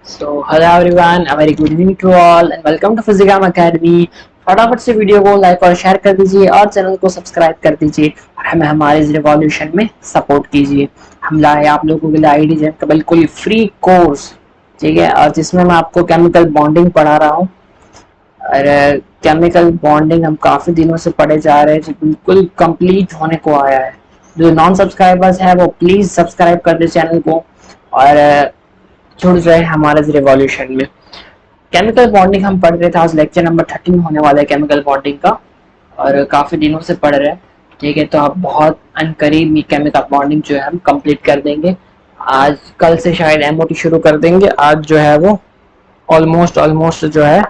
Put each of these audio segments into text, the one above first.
So hello everyone, a very good evening to all and welcome to physics academy. फटाफट से video को like और share कर दीजिए और चैनल को सब्सक्राइब कर दीजिए और हमें हमारे इस रिवॉल्यूशन में सपोर्ट कीजिए। हम लाए आप लोगों के लिए आईडीजेम का बिल्कुल फ्री कोर्स, ठीक है, और जिसमें मैं आपको केमिकल बॉन्डिंग पढ़ा रहा हूँ। और केमिकल बॉन्डिंग हम काफी दिनों से पढ़े जा रहे हैं, जो बिल्कुल कंप्लीट होने को आया है। जो नॉन सब्सक्राइबर्स है वो प्लीज सब्सक्राइब कर दे चैनल को और जुड़ जाए हमारे इस रिवॉल्यूशन में। केमिकल बॉन्डिंग हम पढ़ रहे थे, आज लेक्चर नंबर 13 होने वाला है केमिकल बॉन्डिंग का, और काफी दिनों से पढ़ रहे हैं। ठीक है, तो आप बहुत अनकरीब केमिकल बॉन्डिंग जो है हम कंप्लीट कर देंगे। आज कल से शायद एमओटी शुरू कर देंगे, आज जो है वो ऑलमोस्ट ऑलमोस्ट जो है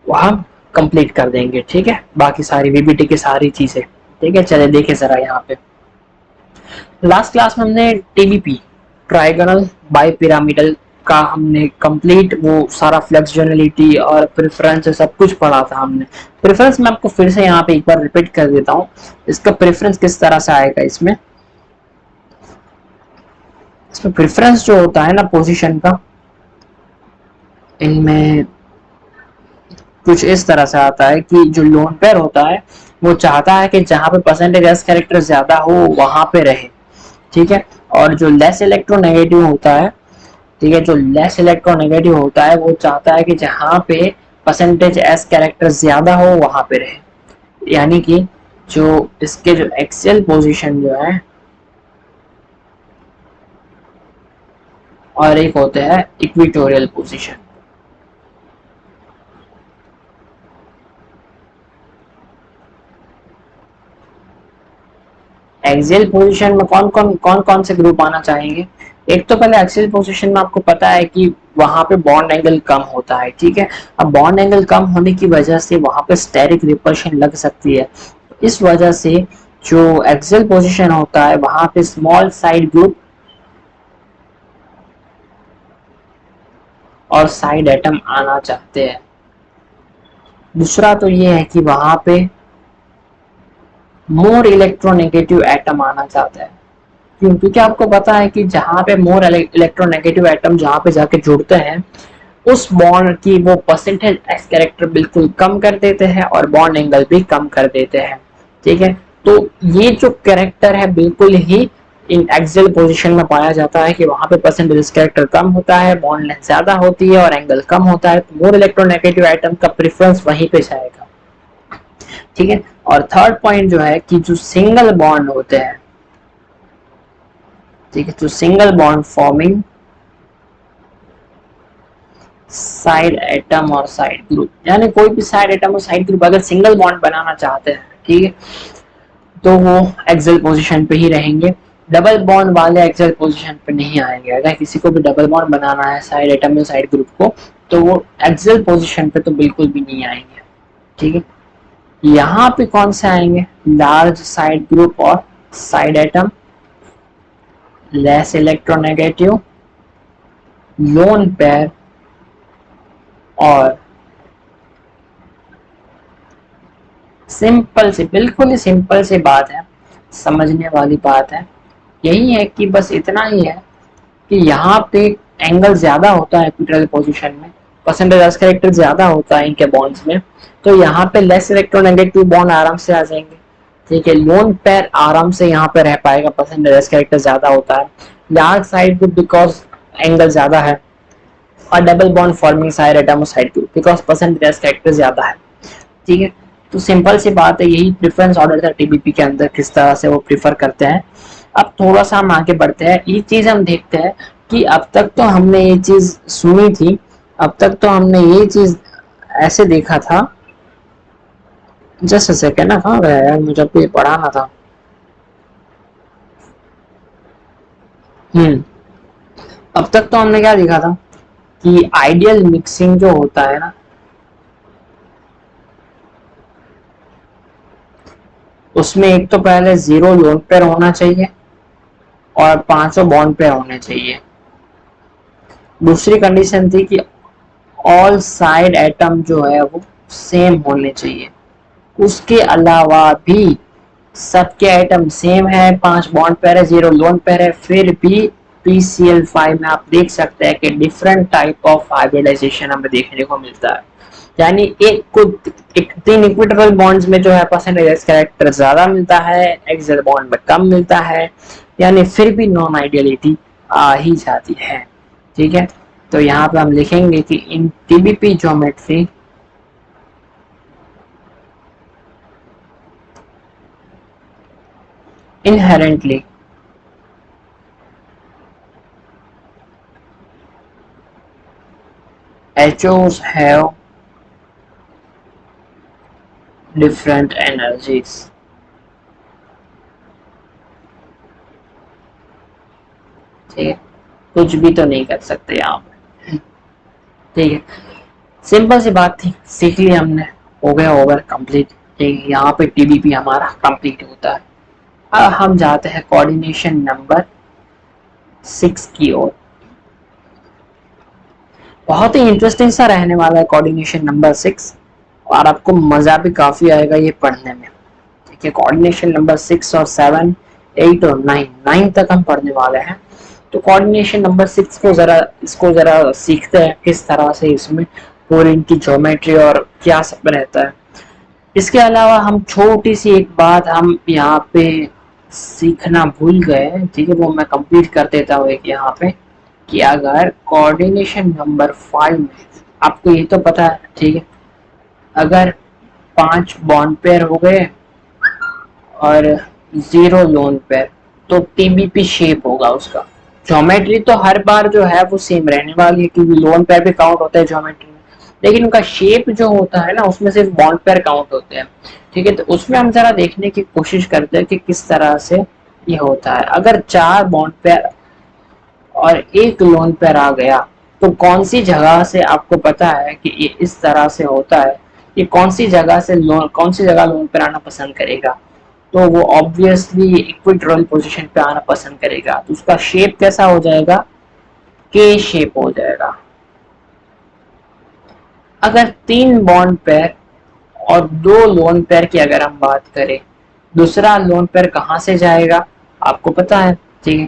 वो हम कंप्लीट कर देंगे। ठीक है, बाकी सारी वीबीटी की सारी चीजें। ठीक है, चले देखे जरा यहाँ पे। लास्ट क्लास में हमने टीबीपी, ट्राइगोनल बाई पिरामिडल का हमने कंप्लीट वो सारा फ्लेक्सजनलिटी और प्रेफरेंस सब कुछ पढ़ा था हमने। प्रेफरेंस मैं आपको फिर से यहाँ पे एक बार रिपीट कर देता हूँ। इसका प्रेफरेंस किस तरह से आएगा, इसमें प्रेफरेंस जो होता है ना पोजीशन का, इनमें कुछ इस तरह से आता है कि जो लोन पेयर होता है वो चाहता है कि जहां पे परसेंटेज एस कैरेक्टर ज्यादा हो वहां पे रहे। ठीक है, और जो लेस इलेक्ट्रोनेगेटिव होता है, ठीक है, जो लेस इलेक्ट्रोनेगेटिव होता है वो चाहता है कि जहां पे परसेंटेज एस कैरेक्टर ज्यादा हो वहां पे रहे। यानी कि जो इसके जो एक्सियल पोजीशन जो है और एक होते हैं इक्वेटोरियल पोजीशन। एक्सियल पोजीशन में कौन कौन से ग्रुप आना चाहेंगे। एक तो पहले एक्सियल पोजीशन में आपको पता है कि वहां पे बॉन्ड एंगल कम होता है। ठीक है, अब बॉन्ड एंगल कम होने की वजह से वहां पे स्टेरिक रिपल्शन लग सकती है। इस वजह से जो एक्सियल पोजीशन होता है वहां पे स्मॉल साइड ग्रुप और साइड एटम आना चाहते हैं। दूसरा तो ये है कि वहां पे मोर इलेक्ट्रोनेगेटिव एटम आना चाहता है। क्यों? क्योंकि आपको पता है कि जहां पे मोर इलेक्ट्रोनेगेटिव एटम जहां पे जाके जुड़ते हैं उस बॉन्ड की वो परसेंटेज एक्स कैरेक्टर बिल्कुल कम कर देते हैं और बॉन्ड एंगल भी कम कर देते हैं। ठीक है, तो ये जो कैरेक्टर है बिल्कुल ही इन एक्सियल पोजीशन में पाया जाता है कि वहां पे परसेंटेज कैरेक्टर कम होता है, बॉन्ड लेंथ ज्यादा होती है और एंगल कम होता है, तो मोर इलेक्ट्रोनेगेटिव एटम का प्रेफरेंस वहीं पे जाएगा। ठीक है, और थर्ड पॉइंट जो है कि जो सिंगल बॉन्ड होते हैं, ठीक है, तो single bond forming side atom और साइड ग्रुप, यानी कोई भी साइड एटम और साइड ग्रुप अगर सिंगल बॉन्ड बनाना चाहते हैं, ठीक है, तो वो एक्सियल पोजीशन पे ही रहेंगे। डबल बॉन्ड वाले एक्सियल पोजीशन पे नहीं आएंगे। अगर किसी को भी डबल बॉन्ड बनाना है साइड एटम या साइड ग्रुप को, तो वो एक्सियल पोजीशन पे तो बिल्कुल भी नहीं आएंगे। ठीक है, यहाँ पे कौन से आएंगे, लार्ज साइड ग्रुप और side atom, less electronegative, lone pair और सिंपल से, बिल्कुल ही सिंपल सी बात है, समझने वाली बात है। यही है कि बस इतना ही है कि यहाँ पे एंगल ज्यादा होता है इक्वेटोरियल पोजीशन में, परसेंटेज कैरेक्टर ज्यादा होता है इनके बॉन्ड्स में, तो यहाँ पे लेस इलेक्ट्रोनेगेटिव बॉन्ड आराम से आ जाएंगे। ठीक है, लोन पेयर आराम से यहाँ पे रह पाएगा, परसेंटेज कैरेक्टर ज्यादा होता है। Large side group because angle ज्यादा है, और double bond forming side atom और side group because percentage character ज्यादा है। ठीक है, तो सिंपल सी बात है, यही प्रेफरेंस ऑर्डर था टीबीपी के अंदर, किस तरह से वो प्रीफर करते हैं। अब थोड़ा सा हम आगे बढ़ते हैं, ये चीज हम देखते हैं कि अब तक तो हमने ये चीज सुनी थी, अब तक तो हमने ये चीज ऐसे देखा था। जस्ट सेकेंड ना, कहाँ गया यार, मुझे आपको ये पढ़ाना था। अब तक तो हमने क्या देखा था कि आइडियल मिक्सिंग जो होता है ना, उसमें एक तो पहले जीरो लोन पेयर होना चाहिए और 500 बॉन्ड पेयर होने चाहिए। दूसरी कंडीशन थी कि ऑल साइड एटम जो है वो सेम होने चाहिए। उसके अलावा भी सबके एटम सेम है, 5 बॉन्ड पेयर है, 0 लोन पेयर है, फिर भी PCl5 में आप देख सकते हैं कि डिफरेंट टाइप ऑफ हाइब्रिडाइजेशन हमें देखने को मिलता है। यानी एक तीन इक्विटोरियल बॉन्ड्स में जो है परसेंटेज कैरेक्टर ज्यादा मिलता है, एक्सियल बॉन्ड में कम मिलता है, यानी फिर भी नॉन आइडियलिटी आ ही जाती है। ठीक है, तो यहाँ पे हम लिखेंगे कि इन TBP geometry inherently HOs have different energies। ठीक है, कुछ भी तो नहीं कर सकते यहाँ पे। ठीक है, सिंपल सी बात थी, सीख लिया हमने, हो गया ओवर कंप्लीट। ठीक है, यहाँ पे TBP हमारा कंप्लीट होता है। अब हम जाते हैं कोऑर्डिनेशन नंबर 6 की ओर। बहुत ही इंटरेस्टिंग सा रहने वाला है कोऑर्डिनेशन नंबर 6, और आपको मजा भी काफी आएगा ये पढ़ने में। ठीक है, कोऑर्डिनेशन नंबर 6 और 7, 8 और 9 तक हम पढ़ने वाले हैं। तो कोऑर्डिनेशन नंबर 6 को इसको जरा सीखते हैं किस तरह से इसमें पूरी इनकी ज्योमेट्री और क्या सब रहता है। इसके अलावा हम छोटी सी एक बात हम यहाँ पे सीखना भूल गए, ठीक है, वो मैं कंप्लीट कर देता हूँ एक यहाँ पे, कि अगर कोऑर्डिनेशन नंबर 5 में आपको ये तो पता है, ठीक है, अगर 5 बॉन्ड पेयर हो गए और 0 लोन पेयर, तो TBP शेप होगा उसका। ज्योमेट्री तो हर बार जो है वो सेम रहने वाली है, क्योंकि लोन पेयर भी काउंट होता है ज्योमेट्री में, लेकिन उनका शेप जो होता है ना, उसमें सिर्फ बॉन्ड पेयर काउंट होते हैं। ठीक है, तो उसमें हम जरा देखने की कोशिश करते हैं कि किस तरह से ये होता है। अगर 4 बॉन्ड पेयर और 1 लोन पेयर आ गया, तो कौन सी जगह से आपको पता है कि ये इस तरह से होता है, ये कौन सी जगह लोन पेयर आना पसंद करेगा, तो वो ऑब्वियसली इक्विटोरियल पोजीशन पे आना पसंद करेगा। तो उसका शेप कैसा हो जाएगा, के शेप हो जाएगा। अगर 3 बॉन्ड पेयर और 2 लोन पेयर की अगर हम बात करें, दूसरा लोन पेयर कहाँ से जाएगा, आपको पता है, ठीक है,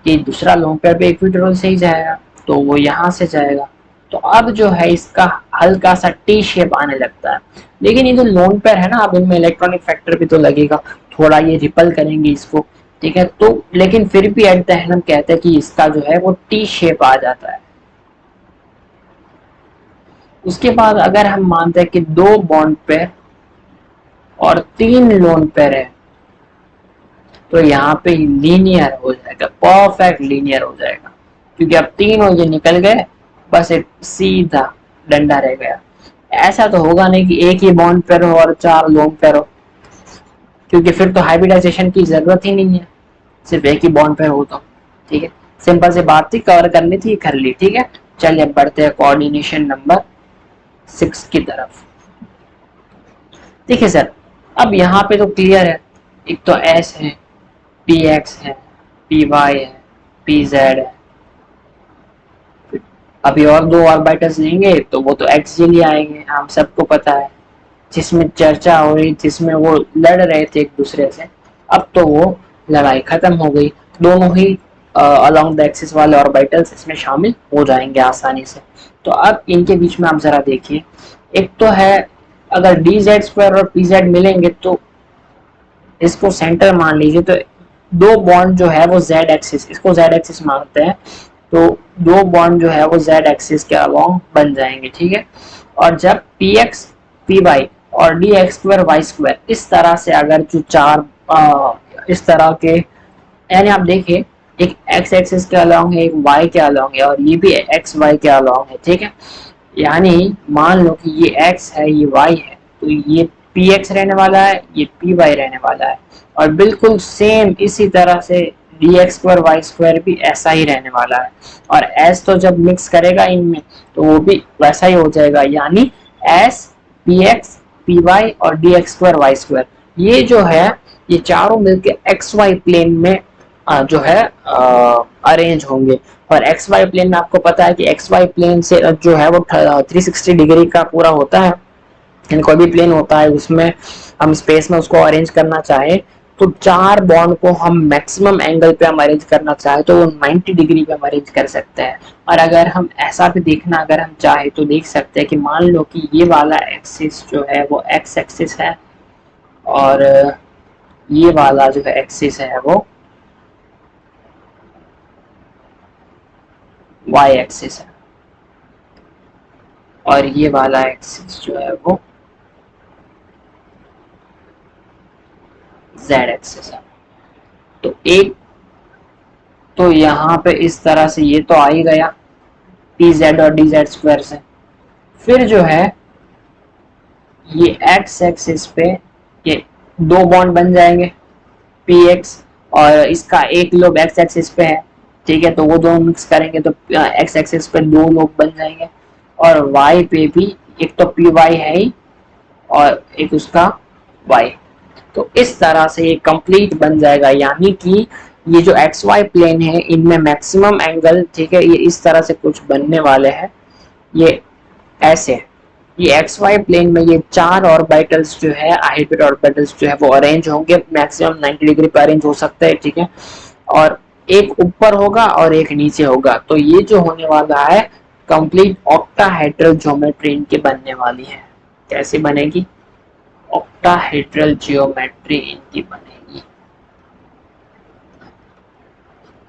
कि दूसरा लोन पेयर भी इक्विटोरियल से ही जाएगा, तो वो यहाँ से जाएगा। तो अब जो है इसका हल्का सा टी शेप आने लगता है। लेकिन ये जो लोन पेयर है ना, अब इनमें इलेक्ट्रॉनिक फैक्टर भी तो लगेगा, थोड़ा ये रिपल करेंगे इसको। ठीक है, तो लेकिन फिर भी एट द एंड हम कहते हैं कि इसका जो है वो टी शेप आ जाता है। उसके बाद अगर हम मानते हैं कि 2 बॉन्ड पेयर और 3 लोन पेयर है, तो यहाँ पे लीनियर हो जाएगा, परफेक्ट लीनियर हो जाएगा, क्योंकि अब 3 और ये निकल गए, बस एक सीधा डंडा रह गया। ऐसा तो होगा नहीं कि एक ही बॉन्ड पेयर हो और 4 लोन पेयर हो, क्योंकि फिर तो हाइब्रिडाइजेशन की जरूरत ही नहीं है, सिर्फ एक ही बॉन्ड पेयर हो तो। ठीक है, सिंपल सी बात थी, कवर करनी थी, कर ली। ठीक है, चलिए अब बढ़ते हैं कोऑर्डिनेशन नंबर 6 की तरफ। देखिए सर, अब यहाँ पे तो क्लियर है, एक तो S है, PX है, PY है, PZ है। अभी और 2 ऑर्बिटल्स लेंगे तो वो तो एक्सियली आएंगे, हम सबको पता है। जिसमें चर्चा हो रही, जिसमें वो लड़ रहे थे एक दूसरे से, अब तो वो लड़ाई खत्म हो गई, दोनों ही अलोंग द एक्सिस वाले ऑर्बिटल्स इसमें शामिल हो जाएंगे आसानी से। तो अब इनके बीच में आप जरा देखिए, एक तो है अगर DZ² और PZ मिलेंगे तो इसको सेंटर मान लीजिए, तो 2 बॉन्ड जो है वो Z एक्सिस, इसको Z एक्सिस मानते हैं, तो 2 बॉन्ड जो है वो Z एक्सिस के अलोंग बन जाएंगे। ठीक है, और जब PX PY और DX² Y² इस तरह से अगर जो 4 इस तरह के, यानी आप देखिए एक X एक्सिस के अलोंग है, एक Y के अलोंग है, और ये भी XY के अलोंग है। ठीक है, यानी मान लो कि ये X है, ये Y है, तो ये PX रहने वाला है, ये PY रहने वाला है, और बिल्कुल सेम इसी तरह से DX² Y² भी ऐसा ही रहने वाला है। और S तो जब मिक्स करेगा इनमें तो वो भी वैसा ही हो जाएगा, यानी S PX PY और DX² Y² ये जो है ये चारों मिलके XY प्लेन में जो है अरेंज होंगे। और XY प्लेन में आपको पता है कि XY प्लेन से जो है वो 360 डिग्री का पूरा होता है, कोई भी प्लेन होता है उसमें हम स्पेस में उसको अरेंज करना चाहे तो चार बॉन्ड को हम मैक्सिमम एंगल पे हम अरेंज करना चाहे तो वो 90 डिग्री पे हम अरेंज कर सकते हैं। और अगर हम ऐसा भी देखना अगर हम चाहे तो देख सकते हैं कि मान लो कि ये वाला एक्सिस जो है वो एक्स एक्सिस है और ये वाला जो है एक्सिस है वो वाई एक्सिस है और ये वाला एक्सिस जो है वो जेड एक्सिस है। तो एक तो यहाँ पे इस तरह से ये तो आ ही गया पी जेड और डी जेड स्क्वायर से। फिर जो है ये एक्स एक्सिस पे ये दो बॉन्ड बन जाएंगे पी एक्स और इसका एक लोब एक्स एक्सिस पे है, ठीक है, तो वो दोनों मिक्स करेंगे तो एक्स एक्सिस पे दो लोब बन जाएंगे और वाई पे भी एक तो पी वाई है ही और एक उसका वाई। तो इस तरह से ये कंप्लीट बन जाएगा, यानी कि ये जो एक्स वाई प्लेन है इनमें मैक्सिमम एंगल, ठीक है, ये इस तरह से कुछ बनने वाले हैं। ये ऐसे ये एक्स वाई प्लेन में ये चार ऑर्बिटल्स जो है हाइब्रिड ऑर्बिटल्स जो है वो अरेंज होंगे, मैक्सिमम 90 डिग्री पर अरेंज हो सकता है, ठीक है, और एक ऊपर होगा और एक नीचे होगा। तो ये जो होने वाला है कंप्लीट ऑक्टाहेड्रल ज्योमेट्री इनकी बनने वाली है। कैसे बनेगी? ऑक्टाहेड्रल जियोमेट्री इनकी बनेगी,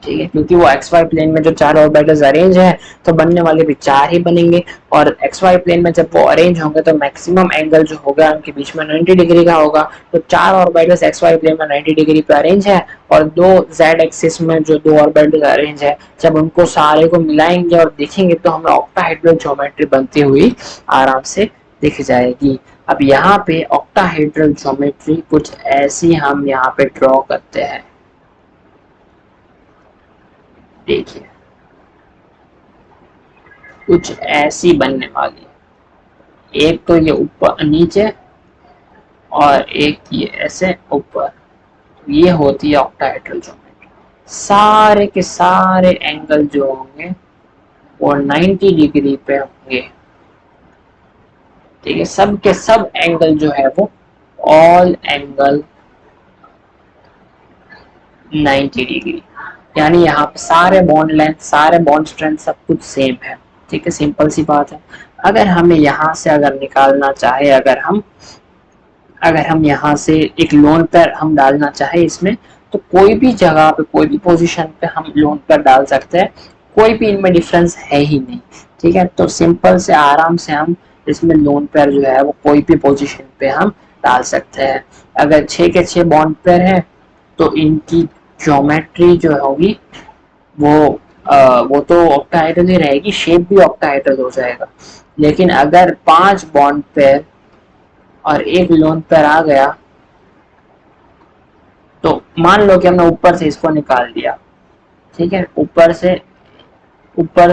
ठीक है, क्योंकि वो एक्स वाई प्लेन में जो चार ऑर्बिटल्स अरेंज है तो बनने वाले भी चार ही बनेंगे और एक्स वाई प्लेन में जब वो अरेंज होंगे तो मैक्सिमम एंगल जो होगा उनके बीच में 90 डिग्री का होगा। तो चार ऑर्बिटल्स एक्स वाई प्लेन में 90 डिग्री पे अरेंज है और दो जेड एक्सिस में जो दो ऑर्बिटल्स अरेंज है, जब उनको सारे को मिलाएंगे और देखेंगे तो हमें ऑक्टाहेड्रल ज्योमेट्री बनती हुई आराम से दिख जाएगी। अब यहाँ पे ऑक्टाहेड्रल ज्योमेट्री कुछ ऐसी हम यहाँ पे ड्रॉ करते हैं, देखिए कुछ ऐसी बनने वाली है। एक तो ये ऊपर नीचे और एक ये ऐसे ऊपर, ये होती है ऑक्टाहेड्रल ज्योमेट्री। सारे के सारे एंगल जो होंगे वो 90 डिग्री पे होंगे, ठीक है, सब के सब एंगल जो है वो ऑल एंगल 90 डिग्री, यानी यहाँ पे सारे बॉन्ड लेंथ सारे बॉन्ड स्ट्रेंथ सब कुछ सेम है, ठीक है, सिंपल सी बात है। अगर हमें यहाँ से अगर निकालना चाहे अगर हम यहाँ से एक लोन पर हम डालना चाहे इसमें, तो कोई भी जगह पे कोई भी पोजीशन पे हम लोन पर डाल सकते हैं, कोई भी इनमें डिफरेंस है ही नहीं, ठीक है। तो सिंपल से आराम से हम इसमें लोन पर जो है वो कोई भी पोजीशन पे हम डाल सकते हैं। अगर 6 के 6 बॉन्ड पेयर है तो इनकी ज्योमेट्री जो होगी वो तो ऑक्टाहेड्रल ही रहेगी, शेप भी ऑक्टाहेड्रल हो जाएगा। लेकिन अगर 5 बॉन्ड पेयर और एक लोन पेयर आ गया तो मान लो कि हमने ऊपर से इसको निकाल दिया, ठीक है, ऊपर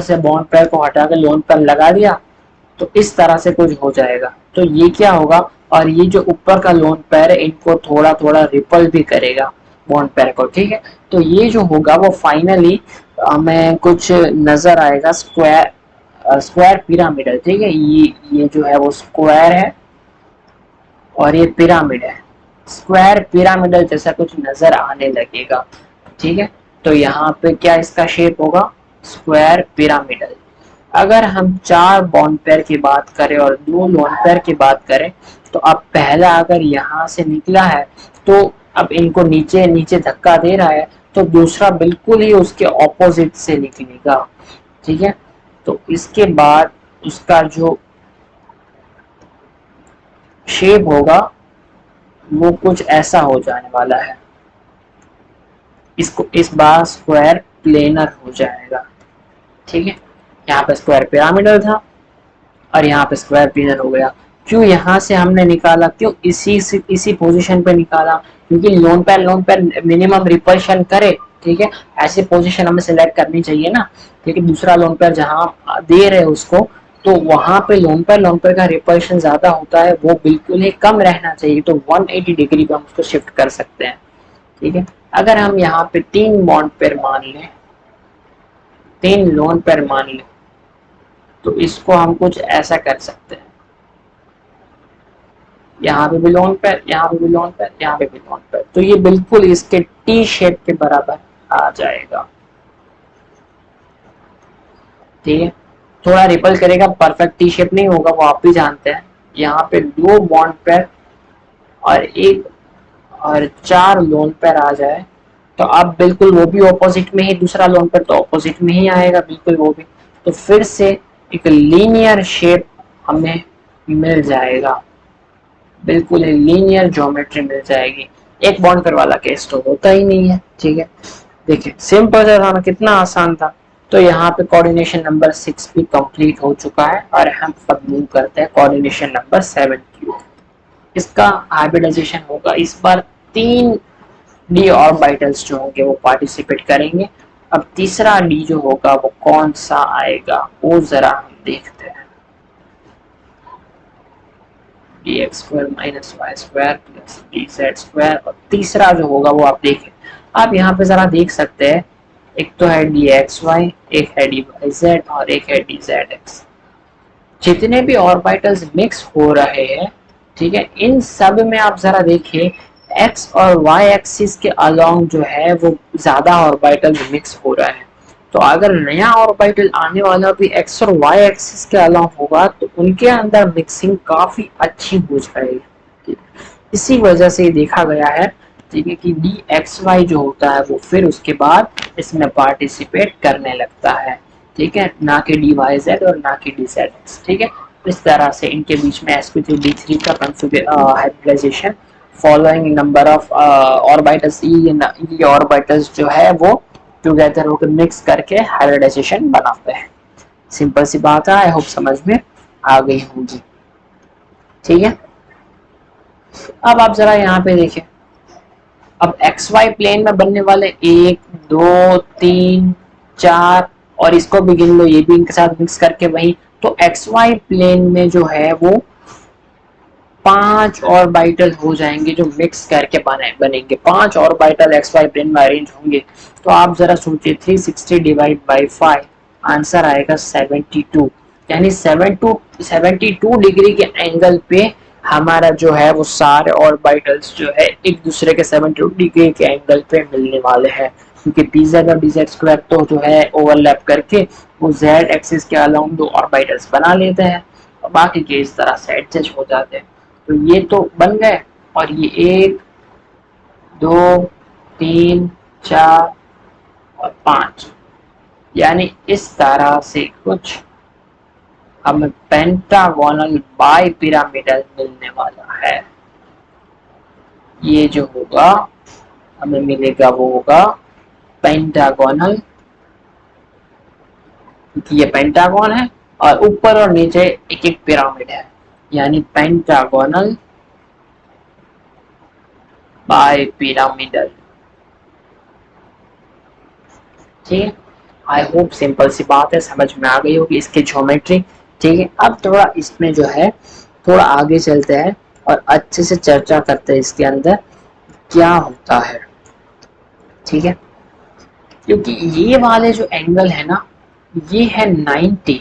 से बॉन्ड पेयर को हटा के लोन पेयर लगा दिया तो इस तरह से कुछ हो जाएगा। तो ये क्या होगा, और ये जो ऊपर का लोन पेयर है इनको थोड़ा थोड़ा रिपल भी करेगा बॉन्ड पेयर को, ठीक है। तो ये जो होगा वो फाइनली हमें कुछ नजर आएगा स्क्वायर पिरामिडल, ठीक है। ये जो है वो स्क्वायर है और ये पिरामिड है, स्क्वायर पिरामिडल जैसा कुछ नजर आने लगेगा, ठीक है। तो यहाँ पे क्या इसका शेप होगा? Square pyramidal. अगर हम चार बॉन्ड पेयर की बात करें और दो लोन पेयर की बात करें तो अब पहला अगर यहाँ से निकला है तो अब इनको नीचे नीचे धक्का दे रहा है तो दूसरा बिल्कुल ही उसके ऑपोजिट से निकलेगा, ठीक है। तो इसके बाद उसका जो शेप होगा वो कुछ ऐसा हो जाने वाला है, इसको इस बार स्क्वायर प्लेनर हो जाएगा, ठीक है। यहाँ पे स्क्वायर पिरामिडल था और यहाँ पे स्क्वायर प्लेनर हो गया। क्यों यहाँ से हमने निकाला, क्यों इसी पोजीशन पे निकाला? क्योंकि लोन पैर मिनिमम रिपल्शन करे, ठीक है, ऐसी पोजीशन हमें सिलेक्ट करनी चाहिए ना, क्योंकि दूसरा लोन पैर जहाँ दे रहे उसको तो वहां पे लोन पैर का रिपल्शन ज्यादा होता है, वो बिल्कुल ही कम रहना चाहिए, तो 180 डिग्री पे हम उसको शिफ्ट कर सकते हैं, ठीक है। अगर हम यहाँ पे 3 बॉन्ड पेयर मान लें, 3 लोन पेयर मान लें तो इसको हम कुछ ऐसा कर सकते हैं, यहाँ पे भी लोन पेयर, यहाँ पे भी लोन पेयर, यहाँ पे भी लोन पेयर, तो ये बिल्कुल इसके टी शेप के बराबर आ जाएगा। ठीक है, थोड़ा रिपल करेगा, परफेक्ट टी शेप नहीं होगा, वो आप भी जानते हैं। यहाँ पे दो बॉन्ड पेयर और एक और चार लोन पेयर आ जाए तो अब बिल्कुल वो भी ऑपोजिट में ही, दूसरा लोन पेयर तो ऑपोजिट में ही आएगा बिल्कुल वो भी, तो फिर से एक लीनियर शेप हमें मिल जाएगा, बिल्कुल लीनियर ज्योमेट्री मिल जाएगी। एक बॉन्ड पेयर वाला केस तो होता ही नहीं है। ठीक है, देखिए सिंपल सा था ना, कितना आसान था। तो यहाँ पे कोऑर्डिनेशन नंबर 6 भी कंप्लीट हो चुका है और हम अब मूव करते हैं कोऑर्डिनेशन नंबर 7 की ओर। इसका हाइब्रिडाइजेशन होगा इस बार, 3 डी ऑर्बिटल्स जो होंगे वो पार्टिसिपेट करेंगे। अब तीसरा डी जो होगा वो कौन सा आएगा वो जरा हम देखते हैं। D X square minus Y square plus D Z square, और तीसरा जो होगा वो आप देखें। आप यहाँ पे जरा देख सकते हैं, एक तो है डी एक्स वाई, एक है डी वाई जेड और एक है डी जेड एक्स। जितने भी ऑर्बिटल्स मिक्स हो रहे हैं, ठीक है, इन सब में आप जरा देखिए एक्स और वाई एक्सिस के अलोंग जो है वो ज्यादा ऑर्बिटल मिक्स हो रहा है। तो अगर नया ऑर्बिटल आने वाला भी एक्स और वाई एक्सिस के अलोंग होगा तो उनके अंदर मिक्सिंग काफी अच्छी हो जाएगी। इसी वजह से देखा गया है, ठीक है, कि डी एक्स वाई जो होता है वो फिर उसके बाद इसमें पार्टिसिपेट करने लगता है। ठीक है, ना कि डी वाई जेड और ना कि डी जेड एक्स। ठीक है, इस तरह से इनके बीच में sp3d3 का hybridization following number of orbitals E orbitals जो है वो टुगेदर होकर मिक्स करके हाइब्रिडाइजेशन बनाते हैं। सिंपल सी बात है, आई होप समझ में आ गई होगी। ठीक है, अब आप जरा यहाँ पे देखिए, अब एक्स वाई प्लेन में बनने वाले 1 2 3 4 और इसको भी गिन लो, ये भी इनके साथ मिक्स करके वही, तो एक्स वाई प्लेन में जो है वो 5 ऑर्बिटल हो जाएंगे जो मिक्स करके बनेंगे। 5 ऑर्बिटल एक्स वाई प्लेन में अरेंज होंगे। तो आप जरा सोचिए 360 डिवाइड बाई 5, आंसर आएगा 72। यानी 72 डिग्री के एंगल पे हमारा जो है वो सारे ऑर्बिटल्स जो है एक दूसरे के 72 डिग्री के एंगल पे मिलने वाले हैं, क्योंकि pz और dz स्क्वायर तो जो है ओवरलैप करके वो z एक्सिस के अलाउंग दो ऑर्बिटल्स बना लेते हैं और बाकी के इस तरह से एडजस्ट हो जाते हैं। तो ये तो बन गए, और ये 1 2 3 4 और 5, यानी इस तरह से कुछ हमें पेंटागोनल बाई पिरामिडल मिलने वाला है। ये जो होगा हमें मिलेगा वो होगा पेंटागोनल, क्योंकि ये पेंटागन है और ऊपर और नीचे एक एक पिरामिड है, यानी पेंटागोनल बाई पिरामिडल। ठीक है, आई होप सिंपल सी बात है, समझ में आ गई होगी इसकी ज्योमेट्री। ठीक है, अब थोड़ा इसमें जो है थोड़ा आगे चलते हैं और अच्छे से चर्चा करते हैं इसके अंदर क्या होता है। ठीक है, क्योंकि ये वाले जो एंगल है ना, ये है 90।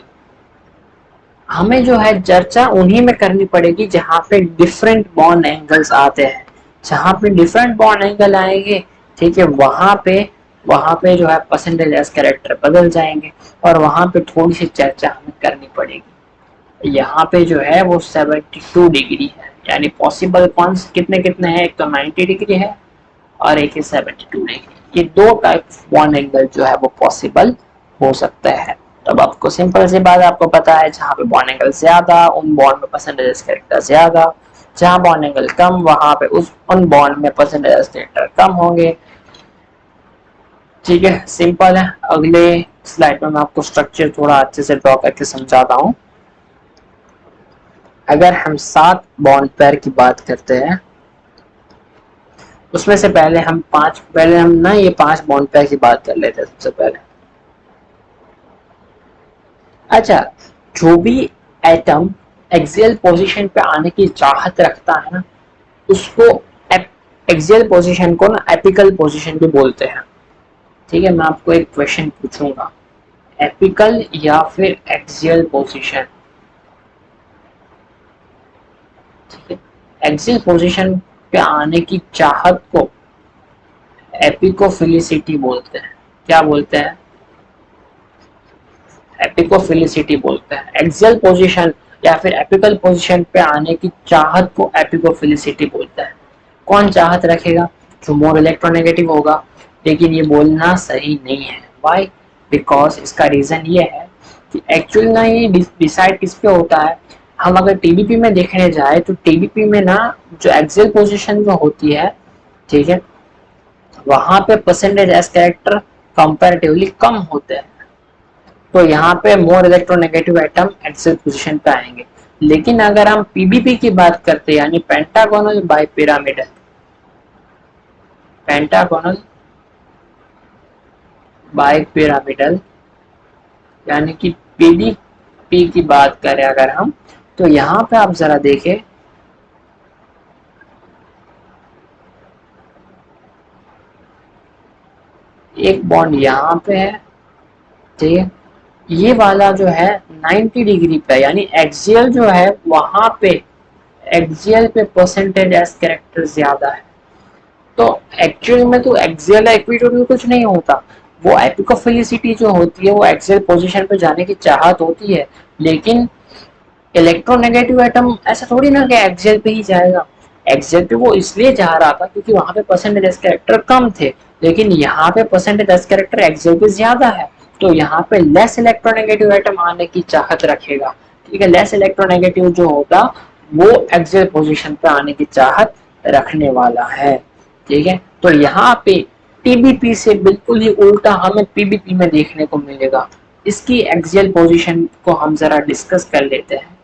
हमें जो है चर्चा उन्हीं में करनी पड़ेगी जहां पे डिफरेंट बॉन्ड एंगल्स आते हैं। जहां पे डिफरेंट बॉन्ड एंगल आएंगे, ठीक है, वहां पे जो है परसेंटेज एस कैरेक्टर बदल जाएंगे और वहां पे थोड़ी सी चर्चा हमें करनी पड़ेगी। यहाँ पे जो है वो 72 डिग्री है, यानी पॉसिबल कौन कितने कितने हैं, एक तो 90 डिग्री है और एक है 72 डिग्री। ये दो टाइप बॉन्ड एंगल जो है वो पॉसिबल हो सकता है। तो अब आपको सिंपल सी बात आपको पता है, जहाँ पे बॉन्ड एंगल ज्यादा उन बॉन्ड में परसेंटेज कैरेक्टर ज्यादा, जहाँ बॉन्ड एंगल कम वहां पे उन बॉन्ड में परसेंटेज कैरेक्टर कम होंगे। ठीक है, सिंपल है। अगले स्लाइड में मैं आपको स्ट्रक्चर थोड़ा अच्छे से ड्रॉ करके समझाता हूँ। अगर हम 7 बॉन्ड पेयर की बात करते हैं, उसमें से पहले हम ना ये 5 बॉन्ड पेयर की बात कर लेते हैं सबसे पहले। अच्छा, जो भी एटम एक्सियल पोजीशन पे आने की चाहत रखता है ना, उसको एक्सियल पोजीशन को ना एपिकल पोजीशन भी बोलते हैं। ठीक है, मैं आपको एक क्वेश्चन पूछूंगा, एपिकल या फिर एक्सियल पोजीशन। ठीक है, एक्सियल पोजीशन पे आने की चाहत को एपिकोफिलिसिटी बोलते हैं। क्या बोलते हैं? एपिकोफिलिसिटी बोलते हैं। एक्सियल पोजीशन या फिर एपिकल पोजीशन पे आने की चाहत को एपिकोफिलिसिटी बोलते हैं। कौन चाहत रखेगा? जो मोर इलेक्ट्रोनेगेटिव होगा। लेकिन ये बोलना सही नहीं है। वाई? बिकॉज इसका रीजन ये है कि एक्चुअली ना ये डिसाइड किस पे होता है। हम अगर टीबीपी में देखने जाए तो टीबीपी में ना जो एक्सियल पोजीशन जो होती है, ठीक है, वहां पे परसेंटेज एस कैरेक्टर कंपैरेटिवली कम होते हैं। तो यहाँ पे more electronegative atom axial position पे आएंगे। लेकिन अगर हम पीबीपी की बात करते हैं यानी पेंटागोनल बाइपिरामिडल, पेंटागोनल बाइपिरामिडल यानी कि पीडीपी की बात करें अगर हम, तो यहाँ पे आप जरा देखें, एक बॉन्ड यहाँ पे है, ठीक है, ये वाला जो है 90 डिग्री पे, यानी एक्सियल जो है वहां पे, एक्सियल पे परसेंटेज एस कैरेक्टर ज्यादा है। तो एक्चुअल में तो एक्सियल इक्विटोरियल कुछ नहीं होता। वो एपिकोफिलिसिटी जो होती है वो एक्सियल पोजीशन पे जाने की चाहत होती है। लेकिन इलेक्ट्रोनेगेटिव एटम ऐसा थोड़ी ना कि एक्सियल पे ही जाएगा। एक्सियल पे वो इसलिए जा रहा था क्योंकि वहां पे परसेंटेज एस कैरेक्टर कम थे। लेकिन यहाँ पे परसेंटेज एस कैरेक्टर एक्सियल पे ज्यादा है, तो यहाँ पे लेस इलेक्ट्रोनेगेटिव एटम आने की चाहत रखेगा। ठीक है, लेस इलेक्ट्रोनेगेटिव जो होगा वो एक्सियल पोजीशन पे आने की चाहत रखने वाला है। ठीक है, तो यहाँ पे टीबीपी से बिल्कुल ही उल्टा हमें पीबीपी में देखने को मिलेगा। इसकी एक्सियल पोजीशन को हम जरा डिस्कस कर लेते हैं।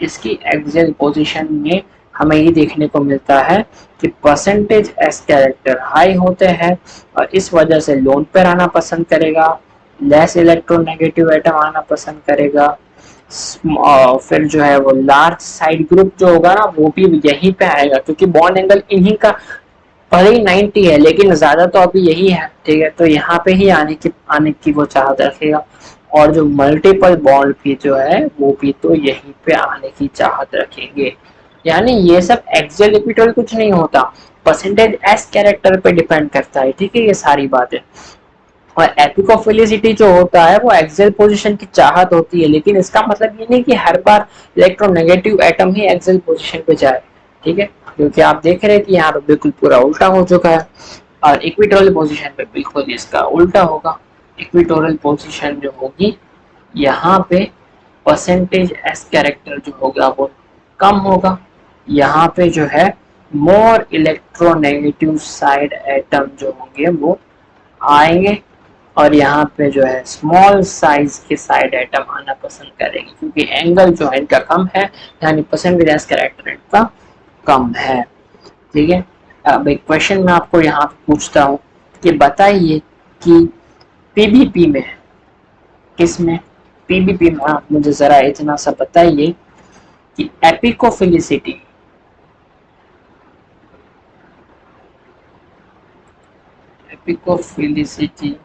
इसकी एक्सियल पोजीशन में हमें ये देखने को मिलता है कि परसेंटेज एस कैरेक्टर हाई होते हैं और इस वजह से लोन पेयर आना पसंद करेगा, लेस इलेक्ट्रोनेगेटिव एटम आना पसंद करेगा। फिर जो है वो लार्ज साइड ग्रुप जो होगा ना वो भी यहीं पे आएगा, क्योंकि बॉन्ड एंगल इन्हीं का भले ही 90 है लेकिन ज्यादा तो अभी यही है। ठीक है, तो यहाँ पे ही आने की वो चाहत रखेगा। और जो मल्टीपल बॉन्ड भी जो है वो भी तो यहीं पे आने की चाहत रखेंगे। यानी ये सब एक्सियल इक्विटोरियल कुछ नहीं होता, परसेंटेज एस कैरेक्टर पे डिपेंड करता है। ठीक है, ये सारी बातें। और एपिकोफिलिसिटी जो होता है वो एक्सियल पोजीशन की चाहत होती है, लेकिन इसका मतलब ये नहीं कि हर बार इलेक्ट्रोनेगेटिव एटम ही एक्सियल पोजीशन पे जाए। ठीक है, क्योंकि आप देख रहे हैं कि यहाँ पे बिल्कुल पूरा उल्टा हो चुका है और इक्विटोरियल पोजीशन पे बिल्कुल इसका उल्टा होगा। इक्विटोरियल पोजीशन जो होगी यहाँ पे परसेंटेज एस कैरेक्टर जो होगा वो कम होगा। यहाँ पे जो है मोर इलेक्ट्रोनेगेटिव साइड एटम जो होंगे वो आएंगे और यहाँ पे जो है स्मॉल साइज के साइड एटम आना पसंद करेंगे, क्योंकि एंगल जो है इनका कम है, यानी परसेंटेज एस कैरेक्टर इनका कम है। ठीक है, अब एक क्वेश्चन मैं आपको यहाँ पे पूछता हूँ कि बताइए कि पीबीपी में, किसमें? पीबीपी में आप मुझे जरा इतना सा बताइए कि एपिकोफिलिसिटी, एपिकोफिलिसिटी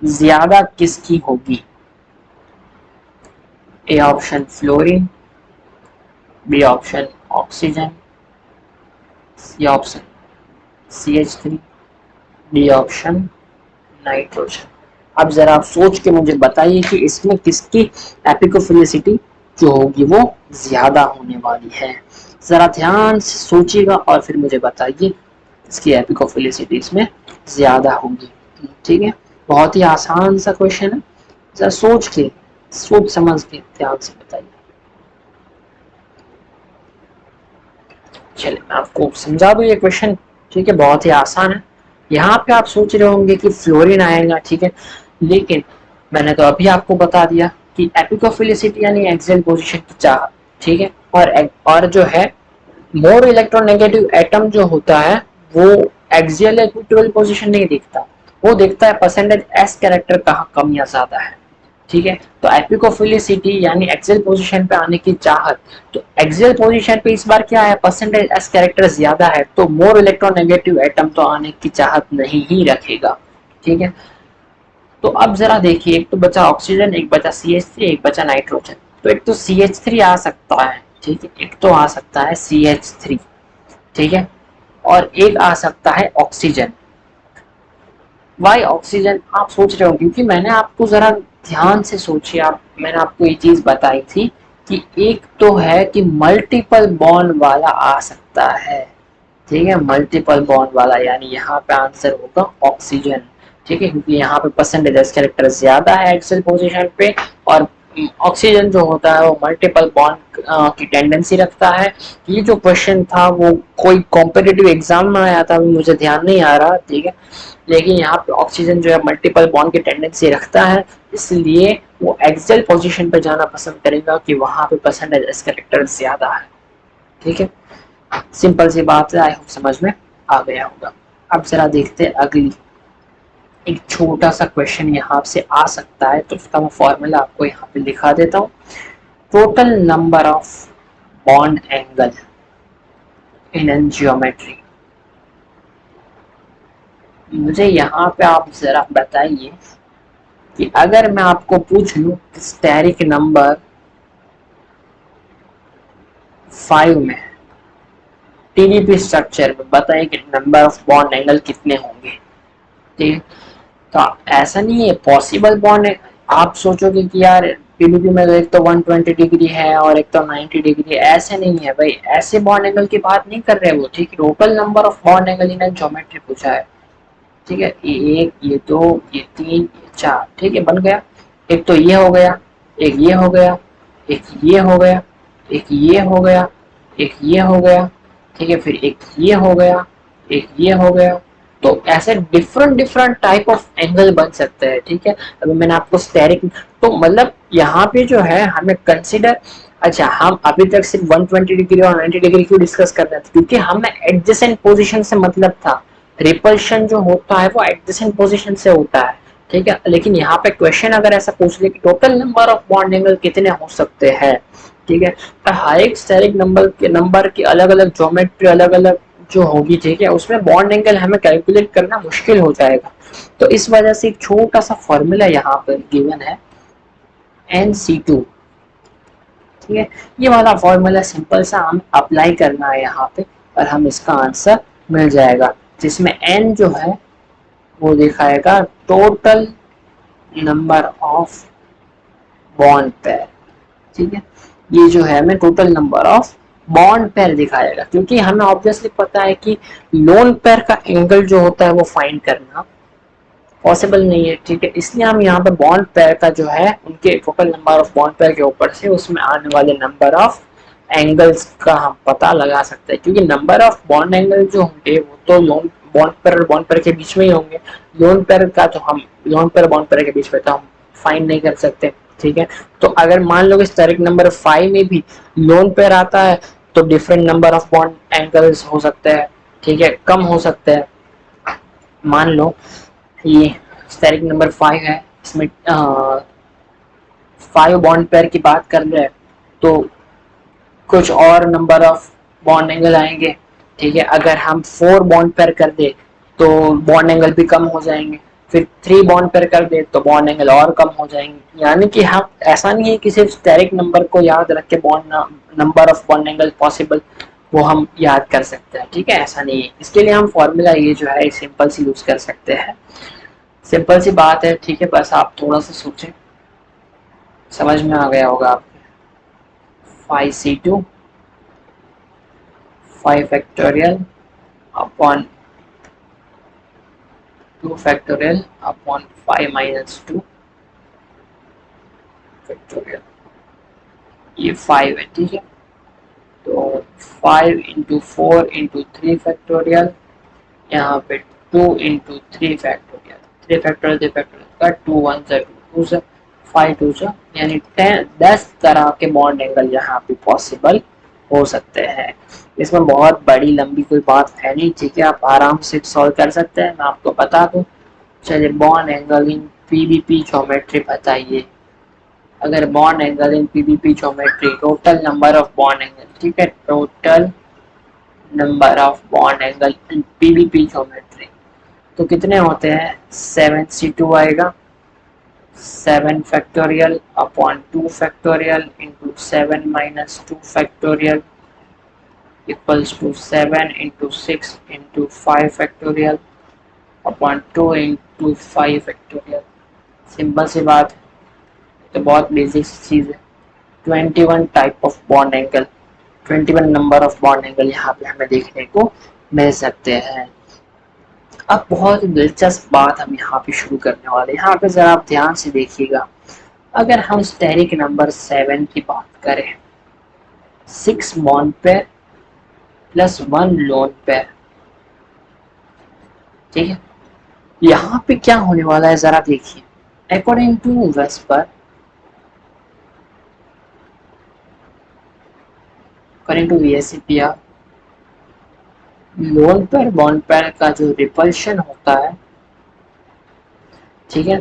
ज्यादा किसकी होगी? A option fluorine, B option oxygen, C option CH3, D option nitrogen. अब जरा आप सोच के मुझे बताइए कि इसमें किसकी एपिकोफिलिसिटी जो होगी वो ज्यादा होने वाली है। जरा ध्यान से सोचिएगा और फिर मुझे बताइए इसकी एपिकोफिलिसिटी इसमें ज्यादा होगी। ठीक है, बहुत ही आसान सा क्वेश्चन है, जरा सोच समझ के ध्यान से बताइए। चलिए मैं आपको समझा दूं ये क्वेश्चन। ठीक है, बहुत ही आसान है। यहाँ पे आप सोच रहे होंगे कि फ्लोरीन आएगा, ठीक है, लेकिन मैंने तो अभी आपको बता दिया कि एपिकोफिलिसिटी यानी एक्सियल पोजीशन की चाहत। ठीक है, और जो है मोर इलेक्ट्रोनेगेटिव एटम जो होता है वो एक्सियल इक्विटोरियल पोजीशन नहीं दिखता, वो दिखता है परसेंटेज एस कैरेक्टर कहाँ कम या ज्यादा है। ठीक है, तो एपिकोफिलिसिटी यानी एक्सियल पोजीशन पे आने की चाहत, तो एक्सियल पोजीशन पे इस बार क्या है, परसेंटेज एस कैरेक्टर ज्यादा है, तो मोर इलेक्ट्रोनेगेटिव एटम तो आने की चाहत नहीं ही रखेगा। ठीक है, तो अब जरा देखिए, एक तो बचा ऑक्सीजन, एक बचा CH3, एक बचा नाइट्रोजन। तो एक तो CH3 आ सकता है, ठीक है, एक तो आ सकता है CH3, ठीक है, और एक आ सकता है ऑक्सीजन। वाई ऑक्सीजन आप सोच रहे हो, क्योंकि मैंने आपको जरा ध्यान से सोचिए, आप मैंने आपको ये चीज बताई थी कि एक तो है कि मल्टीपल बॉन्ड वाला आ सकता है, ठीक है, मल्टीपल बॉन्ड वाला, यानी यहाँ पे आंसर होगा ऑक्सीजन, ठीक है, क्योंकि यहाँ पे परसेंटेज कैरेक्टर ज्यादा है एक्सेल पोजीशन पे, और ऑक्सीजन जो होता है वो मल्टीपल बॉन्ड की टेंडेंसी रखता है। ये जो क्वेश्चन था वो कोई कॉम्पिटिटिव एग्जाम में आया था, मुझे ध्यान नहीं आ रहा, ठीक है, लेकिन यहाँ पे ऑक्सीजन जो है मल्टीपल बॉन्ड की टेंडेंसी रखता है, इसलिए वो एक्सेल पोजीशन पे जाना पसंद करेगा कि वहां पे परसेंटेज कैरेक्टर ज्यादा है, ठीक है, सिंपल सी बात है, आई होप समझ में आ गया होगा। अब जरा देखते हैं अगली, एक छोटा सा क्वेश्चन यहाँ से आ सकता है, तो उसका मैं फॉर्मूला आपको यहाँ पे लिखा देता हूँ। Total number of bond angle in an geometry. मुझे यहाँ पे आप जरा बताइए कि अगर मैं आपको पूछ लूं स्टेरिक नंबर 5 में टीडीपी स्ट्रक्चर में बताइए कि नंबर ऑफ बॉन्ड एंगल कितने होंगे, ठीक है, तो ऐसा नहीं है पॉसिबल बॉन्ड है। आप सोचोगे कि यार पीडीपी में तो एक तो 120 डिग्री है और एक तो 90 डिग्री, ऐसे नहीं है भाई, ऐसे बॉन्ड एंगल की बात नहीं कर रहे वो, ठीक है, total number of bond angle in geometry पूछा है, ठीक है, ये एक, ये दो, ये तीन, ये चार, ठीक है, बन गया। एक तो ये हो गया, एक ये हो गया, एक ये हो गया, एक ये हो गया, एक ये हो गया, ठीक है, फिर एक ये हो गया, एक ये हो गया, तो ऐसे different different type of angle बन सकते हैं, ठीक है। अभी मैंने आपको स्टेरिक, तो मतलब यहाँ पे जो है हमें कंसिडर, अच्छा हम अभी तक सिर्फ 120 डिग्री और 90 डिग्री क्यों डिस्कस कर रहे थे, क्योंकि हमें एडजेसेंट पोजीशन से मतलब था, रिपल्शन जो होता है वो एडजेसेंट पोजीशन से होता है, ठीक है, लेकिन यहाँ पे क्वेश्चन अगर ऐसा पूछ ले कि total number of bond angle कितने हो सकते हैं, ठीक है, तो हर एक स्टेरिक नंबर की अलग अलग ज्योमेट्री अलग अलग जो होगी, ठीक है, उसमें बॉन्ड एंगल हमें कैलकुलेट करना मुश्किल हो जाएगा। तो इस वजह से एक छोटा सा फॉर्मूला यहाँ पर गिवन है NC2, ठीक है, ये वाला फॉर्मूला सिंपल सा हम अप्लाई करना है यहाँ पे और हम इसका आंसर मिल जाएगा, जिसमें n जो है वो दिखाएगा total number of bond pair, ठीक है, ये जो है हमें total number of bond pair दिखाएगा, क्योंकि हमें ऑब्वियसली पता है कि लोन पेयर का एंगल जो होता है वो फाइंड करना पॉसिबल नहीं है, ठीक है, इसलिए हम यहाँ पे बॉन्ड पेयर का जो है उनके total number of bond pair के ऊपर से उसमें आने वाले नंबर ऑफ एंगल्स का हम पता लगा सकते हैं, क्योंकि नंबर ऑफ बॉन्ड एंगल जो होंगे वो तो लोन बॉन्ड पेयर और बॉन्ड पेयर के बीच में ही होंगे, लोन पेयर का तो हम लोन पेयर बॉन्ड पेयर के बीच में तो हम फाइंड नहीं कर सकते, ठीक है। तो अगर मान लो कि तारीख नंबर 5 में भी लोन पेयर आता है तो different number of bond angles हो सकते हैं, ठीक है, कम हो सकते हैं। मान लो ये तारीख नंबर 5 है, इसमें 5 बॉन्ड पेयर की बात कर रहे हैं तो कुछ और नंबर ऑफ बॉन्ड एंगल आएंगे, ठीक है, अगर हम 4 बॉन्ड पेयर कर दे तो बॉन्ड एंगल भी कम हो जाएंगे, फिर 3 बॉन्ड पेयर कर दे तो बॉन्ड एंगल और कम हो जाएंगे, यानी कि हम ऐसा नहीं है कि सिर्फ स्टेरिक नंबर को याद रख के bond number of bond angle possible वो हम याद कर सकते हैं, ठीक है, ऐसा नहीं है, इसके लिए हम फॉर्मूला ये जो है सिंपल सी यूज कर सकते हैं, सिंपल सी बात है, ठीक है, बस आप थोड़ा सा सोचें, समझ में आ गया होगा आपके। 5C2 5 factorial upon 2 factorial upon 5 minus 2 factorial, ये 5 है, ठीक है, तो 5 इंटू 4 इंटू 3 फैक्टोरियल, यहाँ पे 2 इंटू 3 फैक्टोरियल, 3 फैक्टोरियल 3 फैक्टोरियल का 2 1 से 2 से 5 2 से, यानी 10 तरह के बॉन्ड एंगल यहाँ पे पॉसिबल हो सकते हैं। इसमें बहुत बड़ी लंबी कोई बात है नहीं, ठीक है, आप आराम से सॉल्व कर सकते हैं, मैं आपको बता दूं। चलिए bond angle in PBP geometry बताइए, अगर bond angle in PBP geometry total number of bond angle, ठीक है, total number of bond angle in PBP geometry तो कितने होते हैं, 7C2 आएगा, 7 factorial upon 2 factorial into 7 minus 2 factorial equals to 7 into 6 into 5 factorial upon 2 into 5 factorial. Simple सी बात है, तो बहुत बेसिक चीज़ है। 21 type of bond angle, 21 number of bond angle यहाँ पे हमें देखने को मिल सकते हैं। अब बहुत दिलचस्प बात हम यहाँ पे शुरू करने वाले हैं। यहाँ पे जरा आप ध्यान से देखिएगा। अगर हम स्टेरिक नंबर 7 की बात करें, 6 bond pair plus 1 lone pair, ठीक है, यहाँ पे क्या होने वाला है जरा देखिए। According to VSEPR, according to VSEPR, lone pair bond pair का जो रिपल्शन होता है, ठीक है,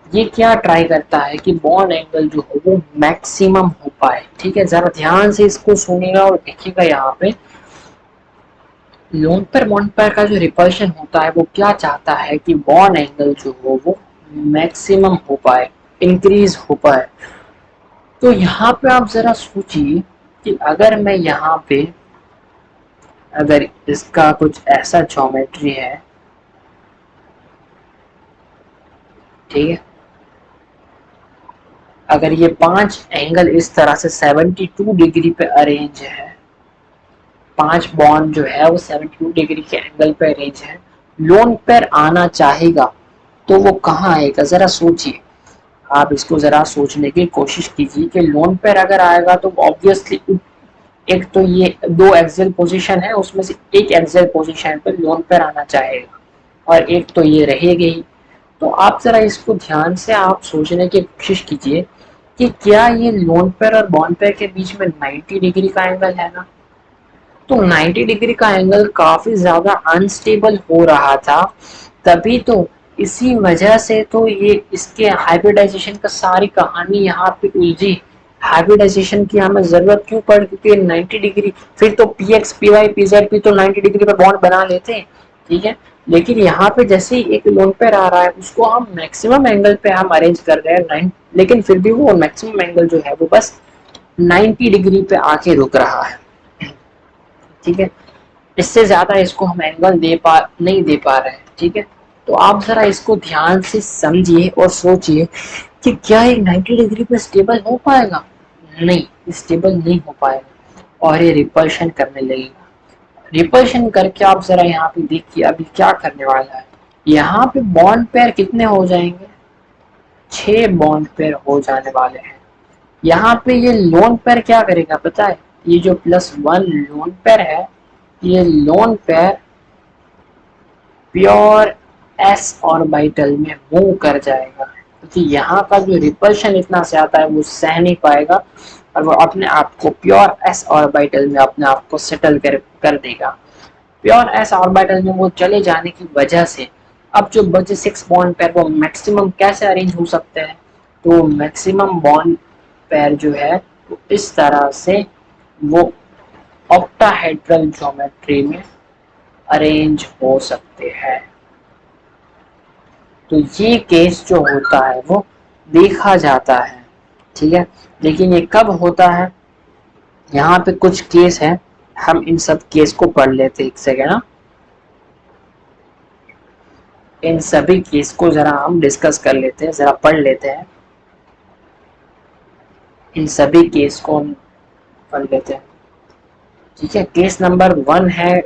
ये क्या ट्राई करता है कि बॉन्ड एंगल जो हो वो मैक्सिमम हो पाए। ठीक है, जरा ध्यान से इसको सुनिएगा और देखिएगा। यहाँ पे लोन पेयर बॉन्ड पेयर का जो रिपल्शन होता है वो क्या चाहता है कि बॉन्ड एंगल जो हो वो मैक्सिमम हो पाए, इंक्रीज हो पाए। तो यहाँ पे आप जरा सोचिए कि अगर मैं यहाँ पे, अगर इसका कुछ ऐसा ज्योमेट्री है, ठीक है, अगर ये 5 एंगल इस तरह से 72 डिग्री पे अरेंज है, 5 बॉन्ड जो है वो 72 डिग्री के एंगल पे अरेंज है, लोन पेयर आना चाहेगा तो वो कहाँ आएगा, जरा सोचिए। आप इसको जरा सोचने की कोशिश कीजिए कि लोन पेयर अगर आएगा तो ऑब्वियसली एक तो ये 2 एक्सियल पोजीशन है, उसमें से एक एक्सियल पोजीशन पे लोन पेयर आना चाहेगा और एक तो ये रहेगी ही। तो आप जरा इसको ध्यान से आप सोचने की कोशिश कीजिए कि क्या ये लोन पेयर और बॉन्ड पेयर के बीच में 90 डिग्री का एंगल है ना। तो 90 डिग्री का एंगल काफी ज्यादा अनस्टेबल हो रहा था, तभी तो इसी वजह से तो ये इसके हाइब्रिडाइजेशन का सारी कहानी यहाँ पे उलझी। हाइब्रिडाइजेशन की हमें जरूरत क्यों पड़, क्योंकि 90 डिग्री, फिर तो PX PY PZ भी तो 90 डिग्री पे बॉन्ड बना लेते, ठीक है। लेकिन यहाँ पे जैसे ही एक लोन पेयर आ रहा है उसको हम मैक्सिमम एंगल पे हम अरेंज कर रहे हैं 9, लेकिन फिर भी वो मैक्सिमम एंगल जो है वो बस 90 डिग्री पे आके रुक रहा है, ठीक है। इससे ज्यादा इसको हम एंगल नहीं दे पा रहे हैं, ठीक है। तो आप जरा इसको ध्यान से समझिए और सोचिए कि क्या ये 90 डिग्री पे स्टेबल हो पाएगा। नहीं, स्टेबल नहीं हो पाएगा और ये रिपल्शन करने लगेगा। रिपल्शन करके आप जरा यहाँ पे देखिए अभी क्या करने वाला है। यहाँ पे बॉन्ड पेयर कितने हो जाएंगे, 6 बॉन्ड पेयर हो जाने वाले हैं। यहाँ पे ये लोन पेयर क्या करेगा पता है, ये जो +1 लोन पेयर है, ये lone pair pure S orbital में मूव कर जाएगा, क्योंकि यहाँ का जो रिपल्शन इतना से आता है वो सह नहीं पाएगा और वो अपने आप को प्योर S ऑर्बिटल में अपने आप को सेटल कर देगा। प्योर S ऑर्बिटल में वो चले जाने की वजह से अब जो बचे 6 बॉन्ड पेयर वो मैक्सिमम कैसे अरेंज हो सकते हैं, तो मैक्सिमम बॉन्ड पेयर जो है वो इस तरह से वो ऑक्टाहेड्रल ज्योमेट्री में अरेंज हो सकते हैं। तो ये केस जो होता है वो देखा जाता है, ठीक है। लेकिन ये कब होता है, यहाँ पे कुछ केस है, हम इन सब केस को पढ़ लेते हैं एक सेकेंड ना। इन सभी केस को जरा हम डिस्कस कर लेते हैं, जरा पढ़ लेते हैं। इन सभी केस को हम पढ़ लेते हैं, ठीक है। केस नंबर 1 है,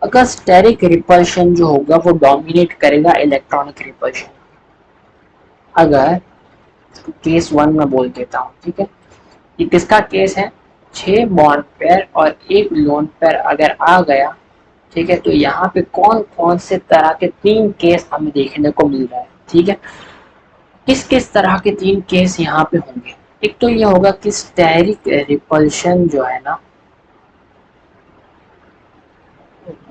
अगर स्टेरिक रिपल्शन जो होगा वो डोमिनेट करेगा इलेक्ट्रॉनिक रिपल्शन। अगर केस 1 में बोल देता हूँ, ठीक है, ये किसका केस है, 6 बॉन्ड पेयर और एक लोन पेयर अगर आ गया, ठीक है, तो यहाँ पे कौन कौन से तरह के 3 केस हमें देखने को मिल रहा है, ठीक है। किस किस तरह के 3 केस यहाँ पे होंगे। एक तो ये होगा कि स्टेरिक रिपल्शन जो है ना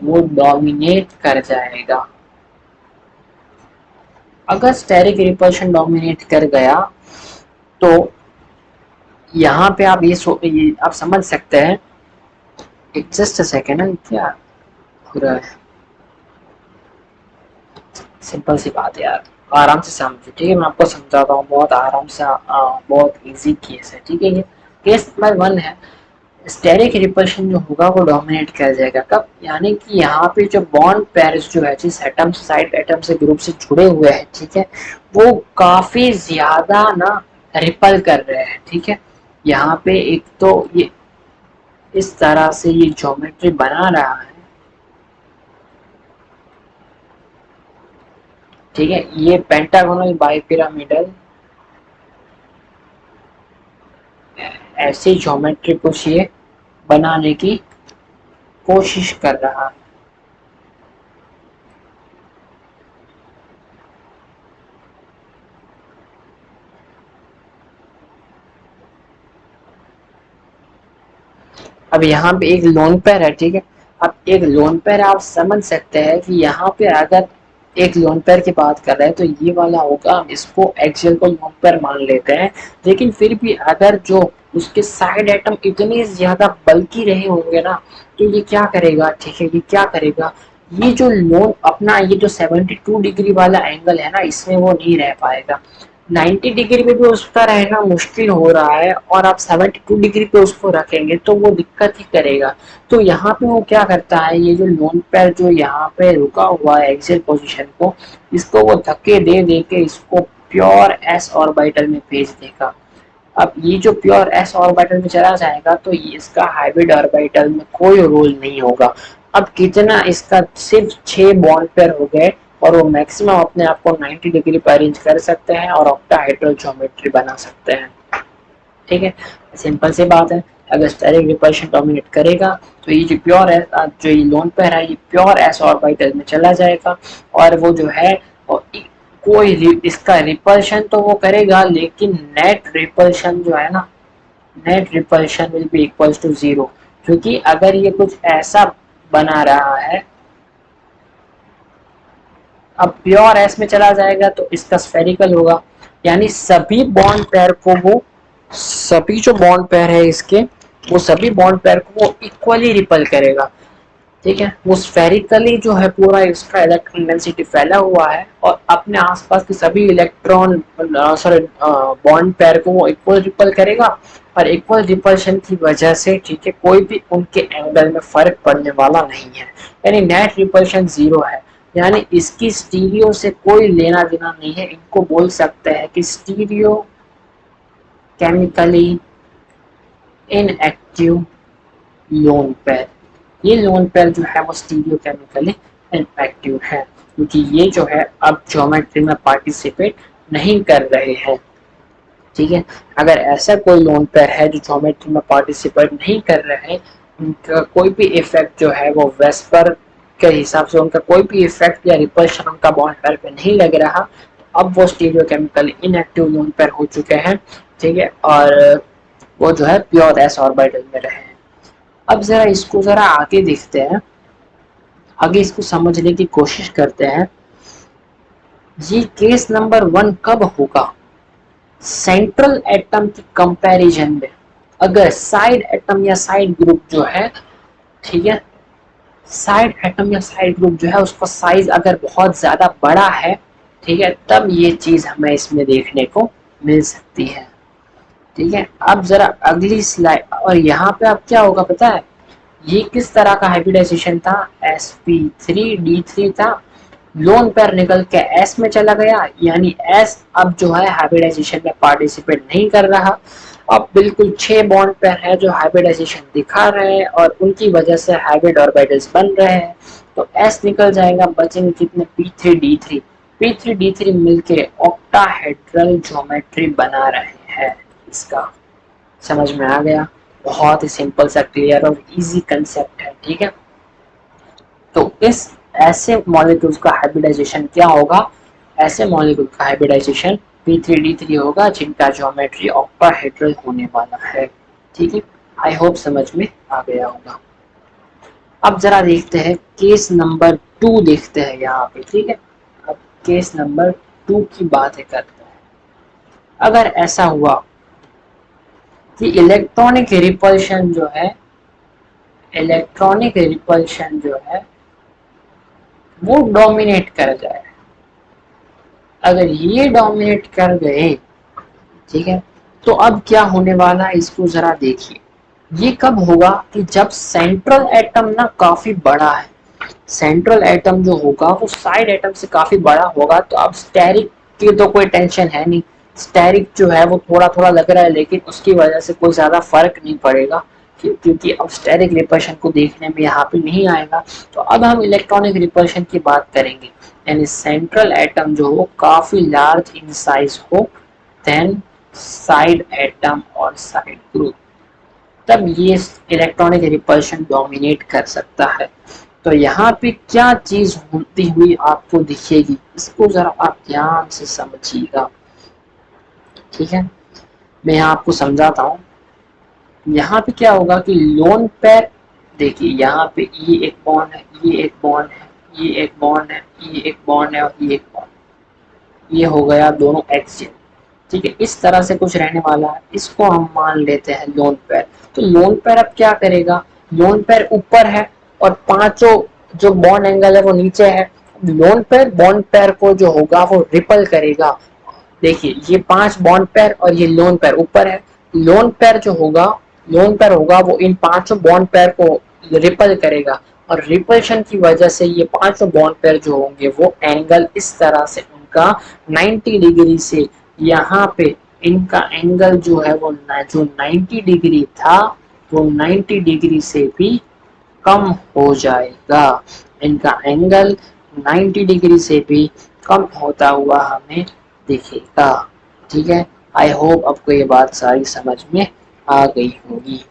वो डोमिनेट कर जाएगा। अगर स्टेरिक रिपल्शन डोमिनेट कर गया तो यहाँ पे आप ये आप समझ सकते हैं। एक जस्ट सेकेंड, क्या हो रहा है, सिंपल सी बात है यार। आराम से समझो, ठीक है। मैं आपको समझाता हूँ बहुत आराम से, बहुत इजी केस है, ठीक है। ये केस नंबर 1 है। स्टेरिक रिपल्शन जो होगा वो डोमिनेट कर जाएगा कब, यानी कि यहाँ पे जो बॉन्ड पेयर्स जो है जिस एटम साइड एटम से ग्रुप से जुड़े हुए हैं, ठीक है, वो काफी ज्यादा ना रिपल कर रहे हैं, ठीक है। यहाँ पे एक तो ये इस तरह से ये ज्योमेट्री बना रहा है, ठीक है। ये पेंटागोनल बाइपिरामिडल ऐसी ज्योमेट्री कुछ ये बनाने की कोशिश कर रहा है। अब यहाँ पे एक लोन पेयर है, ठीक है। अब एक लोन पेयर आप समझ सकते हैं कि यहाँ पे अगर एक लोन पेयर की बात कर रहे हैं तो ये वाला होगा, हम इसको एक्सियल को लोन पेयर मान लेते हैं। लेकिन फिर भी अगर जो उसके साइड एटम इतने ज्यादा बल्कि रहे होंगे ना, तो ये क्या करेगा, ठीक है, ये क्या करेगा, ये जो लोन अपना ये जो 72 डिग्री वाला एंगल है ना, इसमें वो नहीं रह पाएगा। 90 डिग्री में भी उसका रहना मुश्किल हो रहा है और आप 72 डिग्री पे उसको रखेंगे तो वो दिक्कत ही करेगा। तो यहाँ पे वो क्या करता है, ये जो लोन पेयर जो यहाँ पे रुका हुआ है एक्सियल पोजीशन को, इसको वो धक्के दे दे के इसको प्योर एस ऑर्बिटल में भेज देगा। अब ये जो प्योर एस ऑर्बिटल में चला जाएगा तो ये इसका हाइब्रिड ऑर्बिटल में कोई रोल नहीं होगा। अब कितना इसका सिर्फ 6 बॉन्ड पेयर हो गए और वो मैक्सिमम अपने आप को 90 डिग्री पर अरेंज कर सकते हैं और ऑक्टाहेड्रल ज्योमेट्री बना सकते हैं, ठीक है। सिंपल सी बात है। अगर स्टेरिक रिपल्शन डोमिनेट करेगा तो ये जो प्योर है, जो ये लोन पेयर है, ये प्योर एस ऑर्बिटल में चला जाएगा और वो जो है कोई इसका रिपल्शन तो वो करेगा, लेकिन नेट रिपल्शन जो है ना, net repulsion will be equals to 0। क्योंकि अगर ये कुछ ऐसा बना रहा है, अब प्योर एस में चला जाएगा तो इसका स्फेरिकल होगा, यानी सभी बॉन्ड पेयर को वो, सभी जो बॉन्ड पेयर है इसके, वो सभी बॉन्ड पेयर को वो इक्वली रिपल करेगा, ठीक है। वो स्फेरिकली जो है पूरा इसका इलेक्ट्रॉन डेंसिटी फैला हुआ है और अपने आसपास के सभी इलेक्ट्रॉन सॉरी बॉन्ड पेयर को वो इक्वल रिपल करेगा और इक्वल रिपल्शन की वजह से, ठीक है, कोई भी उनके एंगल में फर्क पड़ने वाला नहीं है, यानी नेट रिपल्शन 0 है। यानी इसकी स्टीरियो से कोई लेना देना नहीं है। इनको बोल सकते हैं कि stereo chemically inactive lone pair. ये लोन पेयर जो है वो स्टीरियो केमिकली इनएक्टिव है क्योंकि ये जो है अब ज्योमेट्री में पार्टिसिपेट नहीं कर रहे हैं, ठीक है। अगर ऐसा कोई लोन पेयर है जो ज्योमेट्री में पार्टिसिपेट नहीं कर रहे हैं, उनका कोई भी इफेक्ट जो है वो वेस्पर के हिसाब से उनका कोई भी इफेक्ट या रिपल्शन उनका बॉन्ड पेयर पे नहीं लग रहा, अब वो stereo chemically inactive lone pair हो चुके हैं, ठीक है। और वो जो है प्योर एस ऑर्बिटल में रहे हैं। अब जरा इसको जरा आगे देखते हैं, आगे इसको समझने की कोशिश करते हैं। ये केस नंबर 1 कब होगा, सेंट्रल एटम की कंपैरिजन में। अगर साइड एटम या साइड ग्रुप जो है, ठीक है, साइड एटम या साइड ग्रुप जो है उसका साइज अगर बहुत ज्यादा बड़ा है, ठीक है, तब ये चीज हमें इसमें देखने को मिल सकती है, ठीक है। अब जरा अगली स्लाइड, और यहाँ पे अब क्या होगा पता है, ये किस तरह का हाइब्रिडाइजेशन था, sp3d3 था, लोन पेयर निकल के एस में चला गया, यानी एस अब जो है हाइब्रिडाइजेशन में पार्टिसिपेट नहीं कर रहा। अब बिल्कुल 6 बॉन्ड पेयर है जो हाइब्रिडाइजेशन दिखा रहे हैं और उनकी वजह से हाइब्रिड ऑर्बिटल्स बन रहे हैं। तो एस निकल जाएगा, बचेंगे कितने, p3d3। p3d3 मिलके ऑक्टाहेड्रल ज्योमेट्री बना रहे हैं। इसका समझ में आ गया, बहुत ही सिंपल सा क्लियर और इजी कंसेप्ट है, ठीक है। तो इस ऐसे मॉलिक्यूल्स का हाइब्रिडाइजेशन क्या होगा, ऐसे मॉलिक्यूल का हाइब्रिडाइजेशन p3d3 होगा जिनका ज्योमेट्री ऑक्टाहेड्रल होने वाला है, ठीक है। आई होप समझ में आ गया होगा। अब जरा देखते हैं केस नंबर 2 देखते हैं यहाँ पे, ठीक है। अब केस नंबर 2 की बातें करते हैं। अगर ऐसा हुआ कि इलेक्ट्रॉनिक रिपल्शन जो है, इलेक्ट्रॉनिक रिपल्शन जो है वो डोमिनेट कर जाए, अगर ये डोमिनेट कर गए, ठीक है, तो अब क्या होने वाला है इसको जरा देखिए। ये कब होगा कि जब सेंट्रल एटम ना काफी बड़ा है, सेंट्रल एटम जो होगा वो साइड एटम से काफी बड़ा होगा, तो अब स्टेरिक की तो कोई टेंशन है नहीं, स्टेरिक जो है वो थोड़ा थोड़ा लग रहा है लेकिन उसकी वजह से कोई ज्यादा फर्क नहीं पड़ेगा, क्योंकि अब स्टेरिक रिपल्शन को देखने में यहाँ पे नहीं आएगा। तो अब हम इलेक्ट्रॉनिक रिपल्शन की बात करेंगे, यानी सेंट्रल एटम जो हो काफी लार्ज इन साइज हो देन साइड एटम और साइड ग्रुप, तब ये इलेक्ट्रॉनिक रिपल्शन डोमिनेट कर सकता है। तो यहाँ पे क्या चीज होती हुई आपको दिखेगी, इसको जरा आप ध्यान से समझिएगा, ठीक है। मैं यहाँ आपको समझाता हूँ। यहाँ पे क्या होगा कि लोन पेयर, देखिए यहाँ पे ये एक बॉन्ड है, ये एक बॉन्ड है, ये एक बॉन्ड है, ये एक बॉन्ड है और ये एक बॉन्ड, ये हो गया दोनों एक्सियल, ठीक है। इस तरह से कुछ रहने वाला है, इसको हम मान लेते हैं लोन पेयर। तो लोन पेयर अब क्या करेगा, लोन पेयर ऊपर है और पांचों जो बॉन्ड एंगल है वो नीचे है। लोन पेयर बॉन्ड पेयर को जो होगा वो रिपल करेगा। देखिए ये 5 बॉन्ड पेयर और ये लोन पेयर ऊपर है, लोन पेयर जो होगा, लोन पेयर होगा वो इन पांचों बॉन्ड पेयर को रिपल करेगा, और रिपल्शन की वजह से ये पांचों बॉन्ड पेयर जो होंगे वो एंगल इस तरह से उनका 90 डिग्री से, यहाँ पे इनका एंगल जो है वो जो 90 डिग्री था वो 90 डिग्री से भी कम हो जाएगा। इनका एंगल 90 डिग्री से भी कम होता हुआ हमें दिखेगा, ठीक है। आई होप आपको ये बात सारी समझ में आ गई होगी।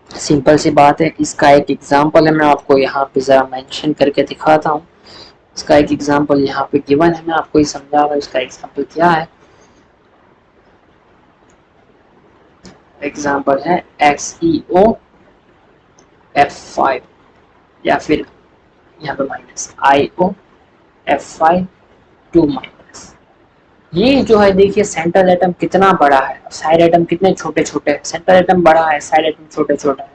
सिंपल सी बात है, इसका एक एग्जांपल है, मैं आपको यहाँ पे जरा मेंशन करके दिखाता हूँ। इसका एक एग्जांपल यहाँ पे गिवन है, मैं आपको ये समझा रहा हूँ। इसका एग्जांपल क्या है, एग्जांपल है XeO F5, या फिर यहाँ पे माइनस IO F5 2 माइनस। ये जो है देखिए सेंट्रल एटम कितना बड़ा है, साइड एटम कितने छोटे छोटे हैं, सेंट्रल एटम बड़ा है, साइड एटम छोटे छोटे है,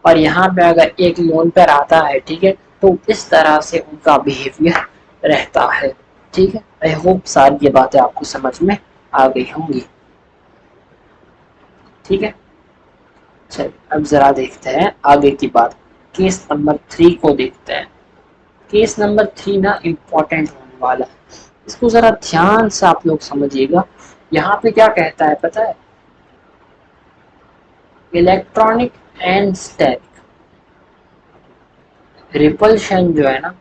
और यहाँ पे अगर एक लोन पेयर आता है, ठीक है, तो इस तरह से उनका बिहेवियर रहता है, ठीक है। आई होप सारी ये बातें आपको समझ में आ गई होंगी, ठीक है। चलिए अब जरा देखते हैं आगे की बात, केस नंबर 3 को देखते हैं। केस नंबर 3 ना इम्पोर्टेंट होने वाला है, इसको जरा ध्यान से आप लोग समझिएगा। यहाँ पे क्या कहता है पता है, इलेक्ट्रॉनिक एंड स्टैटिक रिपल्शन जो है ना,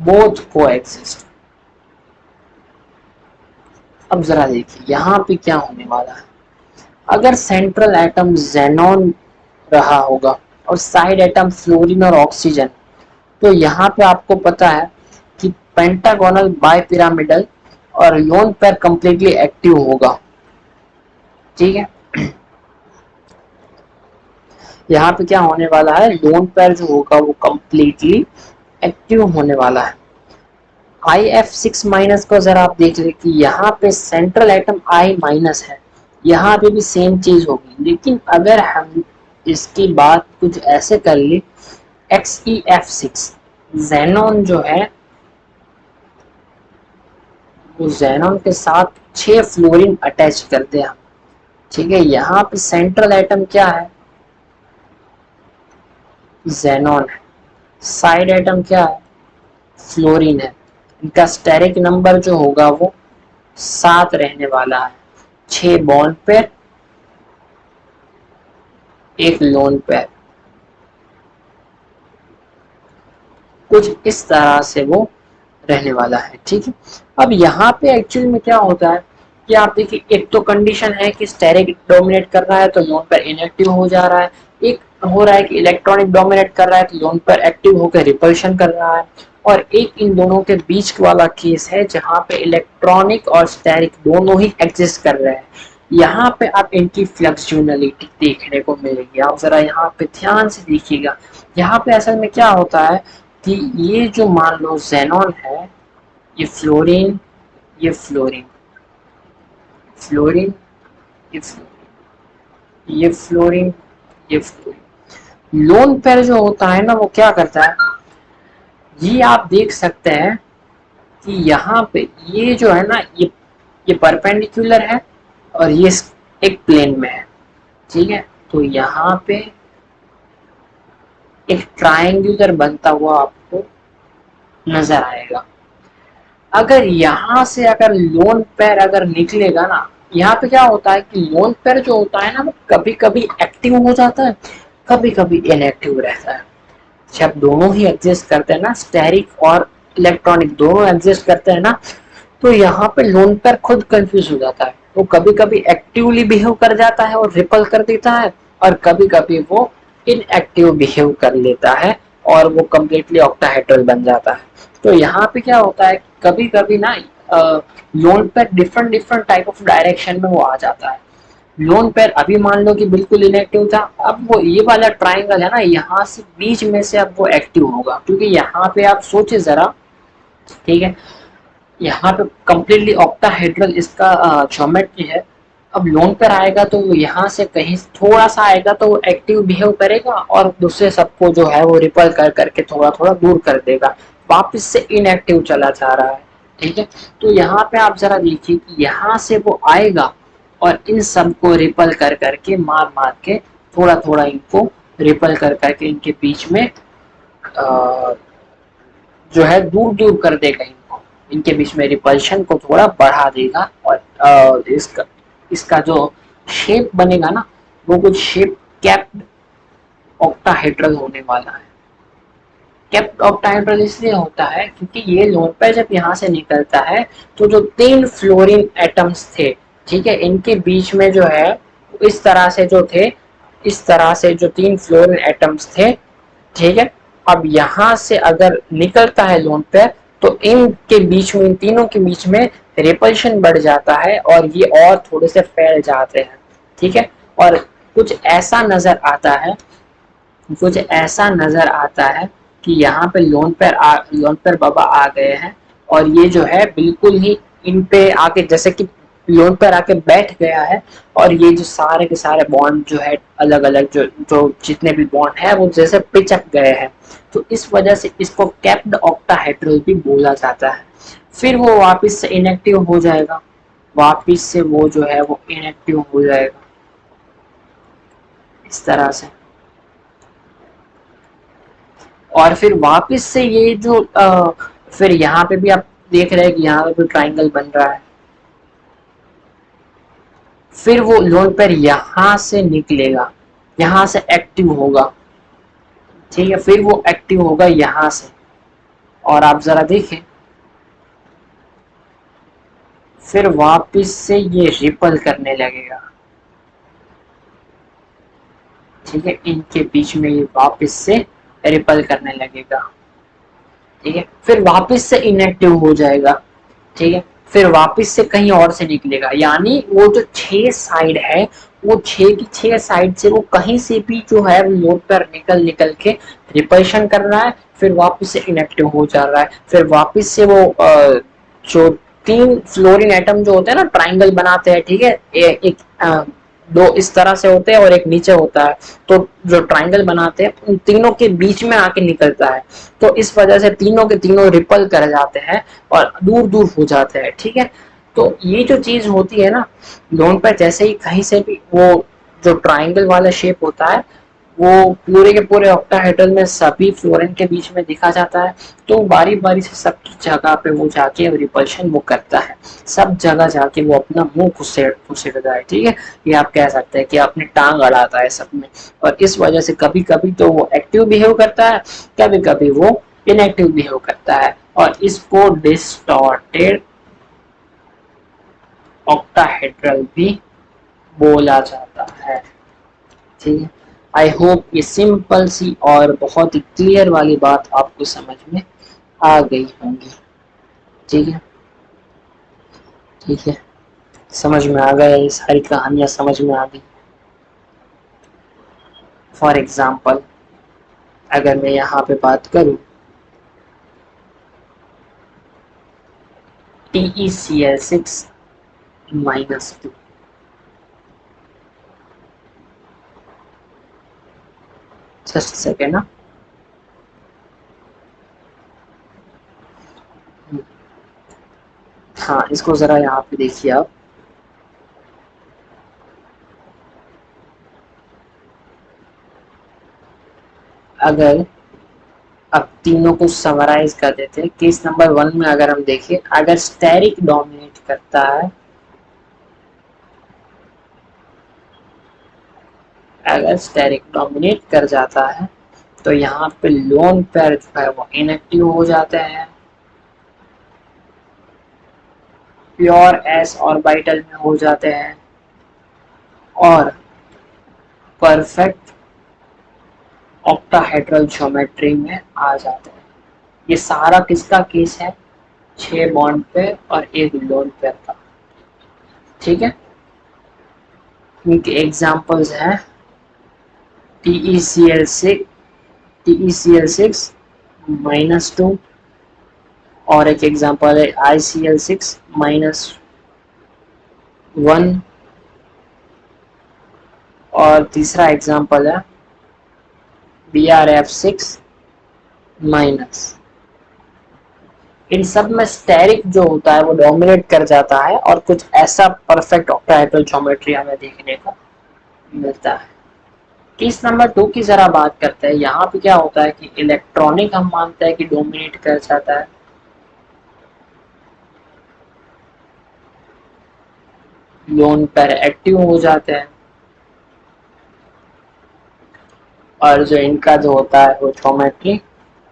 बोथ कोएग्जिस्ट। अब जरा देखिए यहाँ पे क्या होने वाला है, अगर सेंट्रल एटम जेनॉन रहा होगा और साइड एटम फ्लोरीन और ऑक्सीजन, तो यहाँ पे आपको पता है कि पेंटागोनल बाइपिरामिडल और लोन पेयर कंप्लीटली एक्टिव होगा, ठीक है। यहाँ पे क्या होने वाला है, लोन पेयर जो होगा वो कंप्लीटली एक्टिव होने वाला है। IF6 माइनस को जरा आप देख ले कि यहाँ पे सेंट्रल एटम I माइनस है, यहाँ पे भी सेम चीज होगी, लेकिन अगर हम इसकी बात कुछ ऐसे कर ले, XeF6 जेनॉन जो है वो जेनॉन के साथ 6 फ्लोरीन अटैच करते हैं, ठीक है। यहाँ पे सेंट्रल एटम क्या है, जेनॉन है, साइड एटम क्या है, फ्लोरीन है। इनका स्टेरिक नंबर जो होगा वो 7 रहने वाला है, 6 बॉन्ड पेयर, एक लोन पेयर, कुछ इस तरह से वो रहने वाला है, ठीक है। अब यहाँ पे एक्चुअल में क्या होता है कि आप देखिए, एक तो कंडीशन है कि स्टेरिक डोमिनेट कर रहा है तो लोन पेयर इनएक्टिव हो जा रहा है, एक हो रहा है कि इलेक्ट्रॉनिक डोमिनेट कर रहा है तो लोन पेयर एक्टिव होकर रिपल्शन कर रहा है, और एक इन दोनों के बीच वाला केस है जहाँ पे इलेक्ट्रॉनिक और स्टेरिक दोनों ही एग्जिस्ट कर रहे हैं। यहाँ पे आप इनकी फ्लेक्सिबिलिटी देखने को मिलेगी, आप जरा यहाँ पे ध्यान से देखिएगा। यहाँ पे असल में क्या होता है कि ये जो मान लो जेनॉन है, ये फ्लोरीन, ये फ्लोरीन, फ्लोरीन, ये फ्लोरीन, ये फ्लोरीन, ये फ्लोरीन। लोन पेयर जो होता है ना वो क्या करता है, ये आप देख सकते हैं कि यहाँ पे ये जो है ना, ये परपेंडिकुलर है और ये एक प्लेन में है, ठीक है। तो यहाँ पे एक ट्रायंगुलर बनता हुआ आपको नजर आएगा। अगर यहाँ से अगर लोन पेयर अगर निकलेगा ना, यहाँ पे क्या होता है कि लोन पेयर जो होता है ना, वो कभी कभी एक्टिव हो जाता है, कभी कभी इनएक्टिव रहता है। जब दोनों ही एग्जिस्ट करते हैं ना, स्टेरिक और इलेक्ट्रॉनिक दोनों एग्जिस्ट करते हैं ना, तो यहाँ पे लोन पेयर खुद कंफ्यूज हो जाता है। वो कभी कभी एक्टिवली बिहेव कर जाता है और रिपल कर देता है, और कभी कभी वो इनएक्टिव बिहेव कर लेता है और वो कम्प्लीटली ऑक्टाहेड्रल बन जाता है। तो यहाँ पे क्या होता है, कभी कभी ना lone pair different different type of direction में वो आ जाता है। लोन पेयर अभी मान लो कि बिल्कुल इनएक्टिव था, अब वो ये वाला ट्राइंगल है ना, यहाँ से बीच में से अब वो एक्टिव होगा, क्योंकि यहाँ पे आप सोचे जरा, ठीक है, यहाँ पे कम्प्लीटली ऑक्टाहेड्रल इसका ज्योमेट्री है। अब लोन पर आएगा तो वो यहाँ से कहीं थोड़ा सा आएगा तो वो एक्टिव बिहेव करेगा और दूसरे सबको जो है वो रिपल कर करके थोड़ा थोड़ा दूर कर देगा, वापस से इनएक्टिव चला जा रहा है, ठीक है। तो यहाँ पे आप जरा देखिए कि यहाँ से वो आएगा और इन सबको रिपल कर करके मार मार के थोड़ा थोड़ा इनको रिपल कर करके इनके बीच में जो है दूर दूर कर देगा इनको, इनके बीच में रिपल्शन को थोड़ा बढ़ा देगा। और इसका इसका जो शेप बनेगा ना, वो कुछ शेप कैप्ड ऑक्टाहेड्रल होने वाला है। कैप्ड ऑक्टाहेड्रल इसलिए होता है क्योंकि ये लोन पेयर जब यहाँ से निकलता है तो जो 3 फ्लोरीन एटम्स थे, ठीक है, इनके बीच में जो है इस तरह से जो थे, इस तरह से जो 3 फ्लोरीन एटम्स थे, ठीक है। अब यहाँ से अगर निकलता है लोन पेयर तो इनके बीच में, इन तीनों के बीच में रिपल्शन बढ़ जाता है और ये और थोड़े से फैल जाते हैं, ठीक है। और कुछ ऐसा नजर आता है, कुछ ऐसा नजर आता है कि यहाँ पे लोन पेयर बाबा आ गए हैं और ये जो है बिल्कुल ही इन पे आके जैसे कि लोन पर आके बैठ गया है, और ये जो सारे के सारे बॉन्ड जो है अलग अलग जो जो जितने भी बॉन्ड है वो जैसे पिचक गए हैं। तो इस वजह से इसको कैप्ड ऑक्टाहेड्रल भी बोला जाता है। फिर वो वापस से इनएक्टिव हो जाएगा, वापस से वो जो है वो इनएक्टिव हो जाएगा इस तरह से। और फिर वापस से ये जो फिर यहाँ पे भी आप देख रहे हैं कि यहाँ पे भी ट्राइंगल बन रहा है। फिर वो लोन पेयर यहाँ से निकलेगा, यहाँ से एक्टिव होगा, ठीक है, फिर वो एक्टिव होगा यहाँ से। और आप जरा देखें, फिर वापस से ये रिपल करने लगेगा, ठीक है, इनके बीच में ये वापस से रिपल करने लगेगा, ठीक है। फिर वापस से इनएक्टिव हो जाएगा, ठीक है। फिर वापस से कहीं और से निकलेगा, यानी वो जो 6 साइड है, वो 6 की 6 साइड से वो कहीं से भी जो है लोड पर निकल निकल के रिपल्शन कर रहा है, फिर वापस से इनएक्टिव हो जा रहा है। फिर वापस से वो जो 3 फ्लोरीन एटम जो होते हैं ना, ट्राइंगल बनाते हैं, ठीक है, एक दो इस तरह से होते हैं और एक नीचे होता है, तो जो ट्राइंगल बनाते हैं उन तीनों के बीच में आके निकलता है। तो इस वजह से तीनों के तीनों रिपल कर जाते हैं और दूर दूर हो जाते हैं, ठीक है। तो ये जो चीज होती है ना, लोन पर जैसे ही कहीं से भी वो जो ट्राइंगल वाला शेप होता है, वो पूरे के पूरे ऑक्टाहेड्रल में सभी फ्लोरीन के बीच में दिखा जाता है। तो बारी बारी से सबकी जगह पे वो जाके रिपल्शन वो करता है, सब जगह जाके वो अपना मुंह घुसेड़ता है, ठीक है। ये आप कह सकते हैं कि अपनी टांग अड़ाता है सब में। और इस वजह से कभी कभी तो वो एक्टिव बिहेव करता है, कभी कभी वो इनएक्टिव बिहेव करता है, और इसको डिस्टॉर्टेड ऑक्टाहेड्रल भी बोला जाता है, ठीक है। आई होप ये सिंपल सी और बहुत ही क्लियर वाली बात आपको समझ में आ गई होंगी, ठीक है, ठीक है। समझ में आ गया, ये सारी कहानियां समझ में आ गई। फॉर एग्जाम्पल अगर मैं यहाँ पे बात करूँ, TeCl6-2, जस्ट सेकेंड ना, हाँ, इसको जरा यहाँ पे देखिए आप। अगर अब तीनों को समराइज कर देते हैं, केस नंबर 1 में अगर हम देखें, अगर स्टेरिक डोमिनेट करता है, अगर स्टेरिक डोमिनेट कर जाता है तो यहाँ पे लोन पेयर जो है वो इनएक्टिव हो जाते हैं, प्योर एस ऑर्बिटल में हो जाते हैं और परफेक्ट ऑक्टाहेड्रल ज्योमेट्री में आ जाते हैं। ये सारा किसका केस है? 6 बॉन्ड पे और एक लोन पेयर का। ठीक है, इनके एग्जांपल्स हैं TeCl6 -2 और एक एग्जांपल है ICl6-1 और तीसरा एग्जांपल है BrF6-। इन सब में स्टेरिक जो होता है वो डोमिनेट कर जाता है और कुछ ऐसा परफेक्ट ऑक्टाहेड्रल ज्योमेट्री हमें देखने को मिलता है। केस नंबर 2 की जरा बात करते हैं। यहाँ पे क्या होता है कि इलेक्ट्रॉनिक हम मानते हैं कि डोमिनेट कर जाता है, लोन पेयर एक्टिव हो जाते हैं और जो इनका जो होता है वो ज्योमेट्री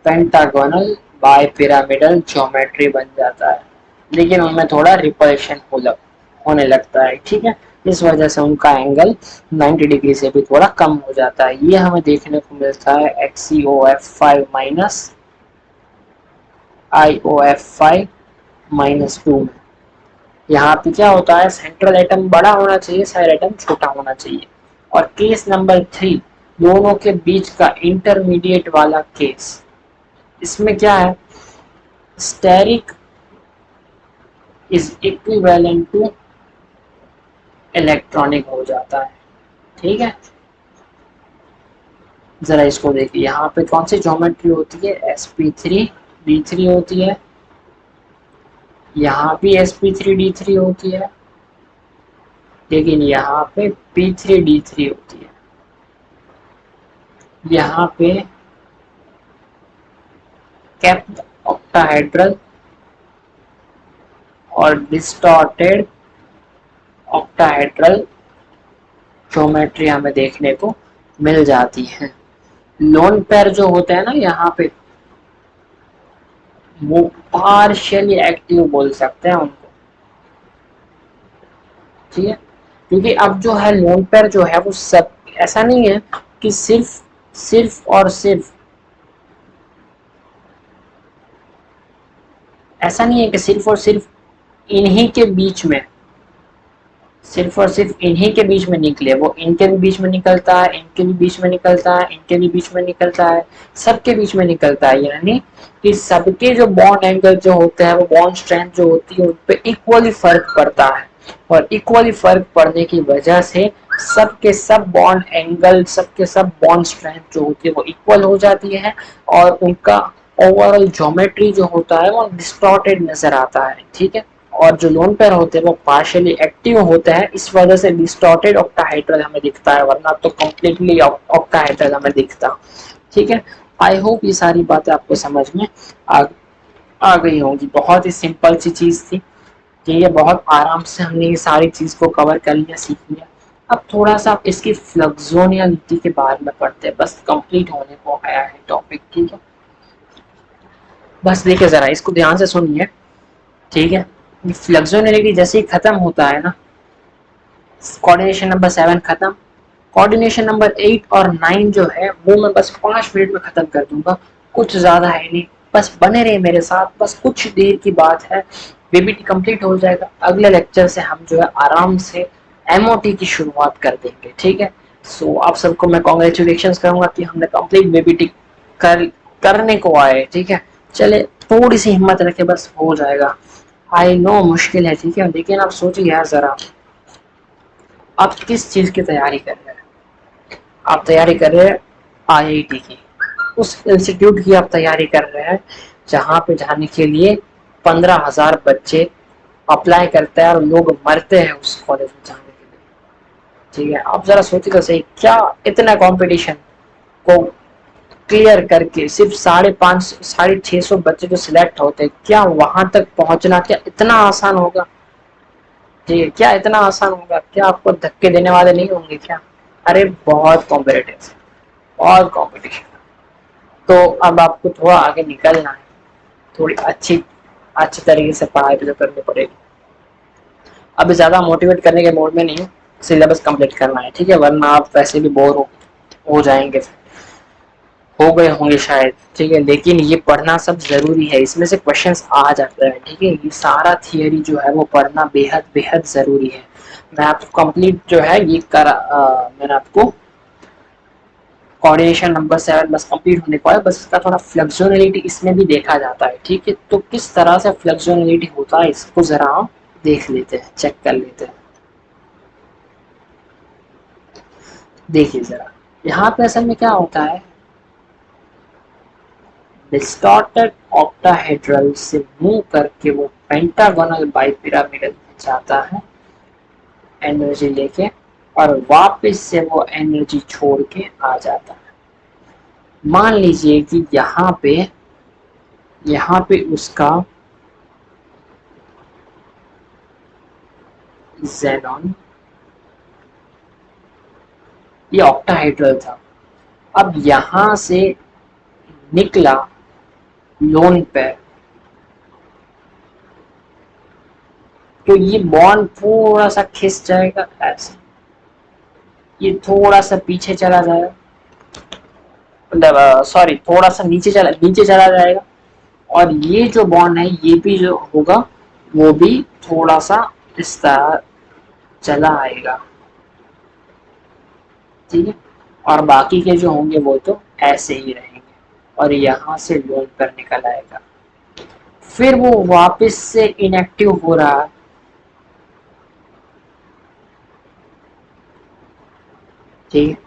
पेंटागोनल बाइपिरामिडल ज्योमेट्री बन जाता है, लेकिन उनमें थोड़ा रिपल्शन होने लगता है। ठीक है, इस वजह से उनका एंगल 90 डिग्री से भी थोड़ा कम हो जाता है। ये हमें देखने को मिलता है XeOF5 माइनस IOF5 -2 में। यहाँ पे क्या होता है, सेंट्रल एटम बड़ा होना चाहिए, साइड एटम छोटा होना चाहिए। और केस नंबर 3, दोनों के बीच का इंटरमीडिएट वाला केस, इसमें क्या है, steric is equivalent to electronic हो जाता है। ठीक है, जरा इसको देखिए, यहाँ पे कौन सी ज्योमेट्री होती है, sp3d3 होती है, यहाँ भी sp3d3 होती है, लेकिन यहाँ पे p3d3 होती है। यहाँ पे कैप्ड ऑक्टाहेड्रल और डिस्टॉर्टेड ऑक्टाहेड्रल ज्योमेट्री हमें देखने को मिल जाती है। लोन पेयर जो होते हैं ना यहाँ पे, वो पार्शियली एक्टिव बोल सकते हैं उनको। ठीक है, क्योंकि अब जो है लोन पेयर जो है वो सब, ऐसा नहीं है कि सिर्फ और सिर्फ, ऐसा नहीं है कि सिर्फ और सिर्फ इन्हीं के बीच में, सिर्फ और सिर्फ इन्हीं के बीच में निकले, वो इनके भी बीच में निकलता है, इनके भी बीच में निकलता है, इनके भी बीच में निकलता है, सबके बीच में निकलता है। यानी कि सबके जो बॉन्ड एंगल जो होते हैं, वो बॉन्ड स्ट्रेंथ जो होती है उन पे इक्वली फर्क पड़ता है और इक्वली फर्क पड़ने की वजह से सबके सब बॉन्ड एंगल, सबके सब बॉन्ड स्ट्रेंथ जो होती है वो इक्वल हो जाती है और उनका ओवरऑल ज्योमेट्री जो होता है वो डिस्टॉर्टेड नजर आता है। ठीक है, और जो लोन पेयर होते हैं वो पार्शियली एक्टिव होते हैं, इस वजह से डिस्टॉर्टेड ऑक्टाहेड्रल हमें दिखता है, वरना तो कंप्लीटली ऑक्टाहेड्रल हमें दिखता। ठीक है, आई होप ये सारी बातें आपको समझ में आ, आ गई होंगी। बहुत ही सिंपल सी चीज थी, ठीक है, बहुत आराम से हमने ये सारी चीज को कवर कर लिया, सीख लिया। अब थोड़ा सा इसकी फ्लक्सोनियलिटी के बारे में पढ़ते हैं, बस कंप्लीट होने को आया है टॉपिक। ठीक है, बस देखिए जरा इसको ध्यान से सुनिए। ठीक है, फ्लक्सोनियलिटी जैसे ही खत्म होता है ना, कोऑर्डिनेशन नंबर 7 खत्म, कोऑर्डिनेशन नंबर 8 और 9 जो है वो मैं बस 5 मिनट में खत्म कर दूंगा, कुछ ज्यादा है नहीं, बस बने रहे मेरे साथ, बस कुछ देर की बात है, बीबीटी कंप्लीट हो जाएगा। अगले लेक्चर से हम जो है आराम से एमओटी की शुरुआत कर देंगे। ठीक है, सो आप सबको मैं कॉन्ग्रेचुलेशन करूंगा कि हमने कंप्लीट बीबीटी करने को आए। ठीक है, चले थोड़ी सी हिम्मत रखे, बस हो जाएगा। आई नो मुश्किल है, ठीक है, लेकिन आप सोचिए यार जरा, आप किस चीज की तैयारी कर रहे हैं? आप तैयारी कर रहे हैं आईआईटी की, उस इंस्टीट्यूट की आप तैयारी कर रहे हैं जहां पे जाने के लिए 15,000 बच्चे अप्लाई करते हैं और लोग मरते हैं उस कॉलेज में जाने के लिए। ठीक है, आप जरा सोचिए तो सही, क्या इतना कंपटीशन को क्लियर करके सिर्फ 550 650 बच्चे जो सिलेक्ट होते हैं, क्या वहां तक पहुंचना क्या इतना आसान होगा? ठीक है, क्या इतना आसान होगा? क्या आपको धक्के देने वाले नहीं होंगे क्या? अरे बहुत कॉम्पिटिटिव, बहुत कॉम्पिटिशन। तो अब आपको थोड़ा आगे निकलना है, थोड़ी अच्छी तरीके से पढ़ाई भी तो करनी पड़ेगी। अब ज्यादा मोटिवेट करने के मूड में नहीं हूँ, सिलेबस कंप्लीट करना है, ठीक है, वरना आप वैसे भी बोर हो जाएंगे, हो गए होंगे शायद। ठीक है, लेकिन ये पढ़ना सब जरूरी है, इसमें से क्वेश्चंस आ जाता है। ठीक है, ये सारा थियरी जो है वो पढ़ना बेहद बेहद जरूरी है। मैं आपको कंप्लीट जो है ये मैंने आपको कोऑर्डिनेशन नंबर 7 बस कंप्लीट होने को है, बस इसका थोड़ा फ्लेक्सिबिलिटी इसमें भी देखा जाता है। ठीक है, तो किस तरह से फ्लेक्सिबिलिटी होता है इसको जरा हम देख लेते हैं, चेक कर लेते हैं। देखिए जरा, यहाँ पे असल में क्या होता है, डिस्टॉर्टेड ऑक्टाहेड्रल से मूव करके वो पेंटागोनल बाइपिरामिडल में जाता है एनर्जी लेके, और वापस से वो एनर्जी छोड़ के आ जाता है। मान लीजिए कि यहाँ पे उसका जेनॉन, ये ऑक्टाहेड्रल था, अब यहां से निकला लोन पे, तो ये बॉन्ड थोड़ा सा खिंच जाएगा ऐसे, ये थोड़ा सा पीछे चला जाएगा, मतलब सॉरी थोड़ा सा नीचे चला जाएगा, और ये जो बॉन्ड है ये भी जो होगा वो भी थोड़ा सा इस तरह चला आएगा। ठीक है, और बाकी के जो होंगे वो तो ऐसे ही रहेंगे, और यहाँ से लोन पर निकल आएगा, फिर वो वापस से इनएक्टिव हो रहा है। ठीक,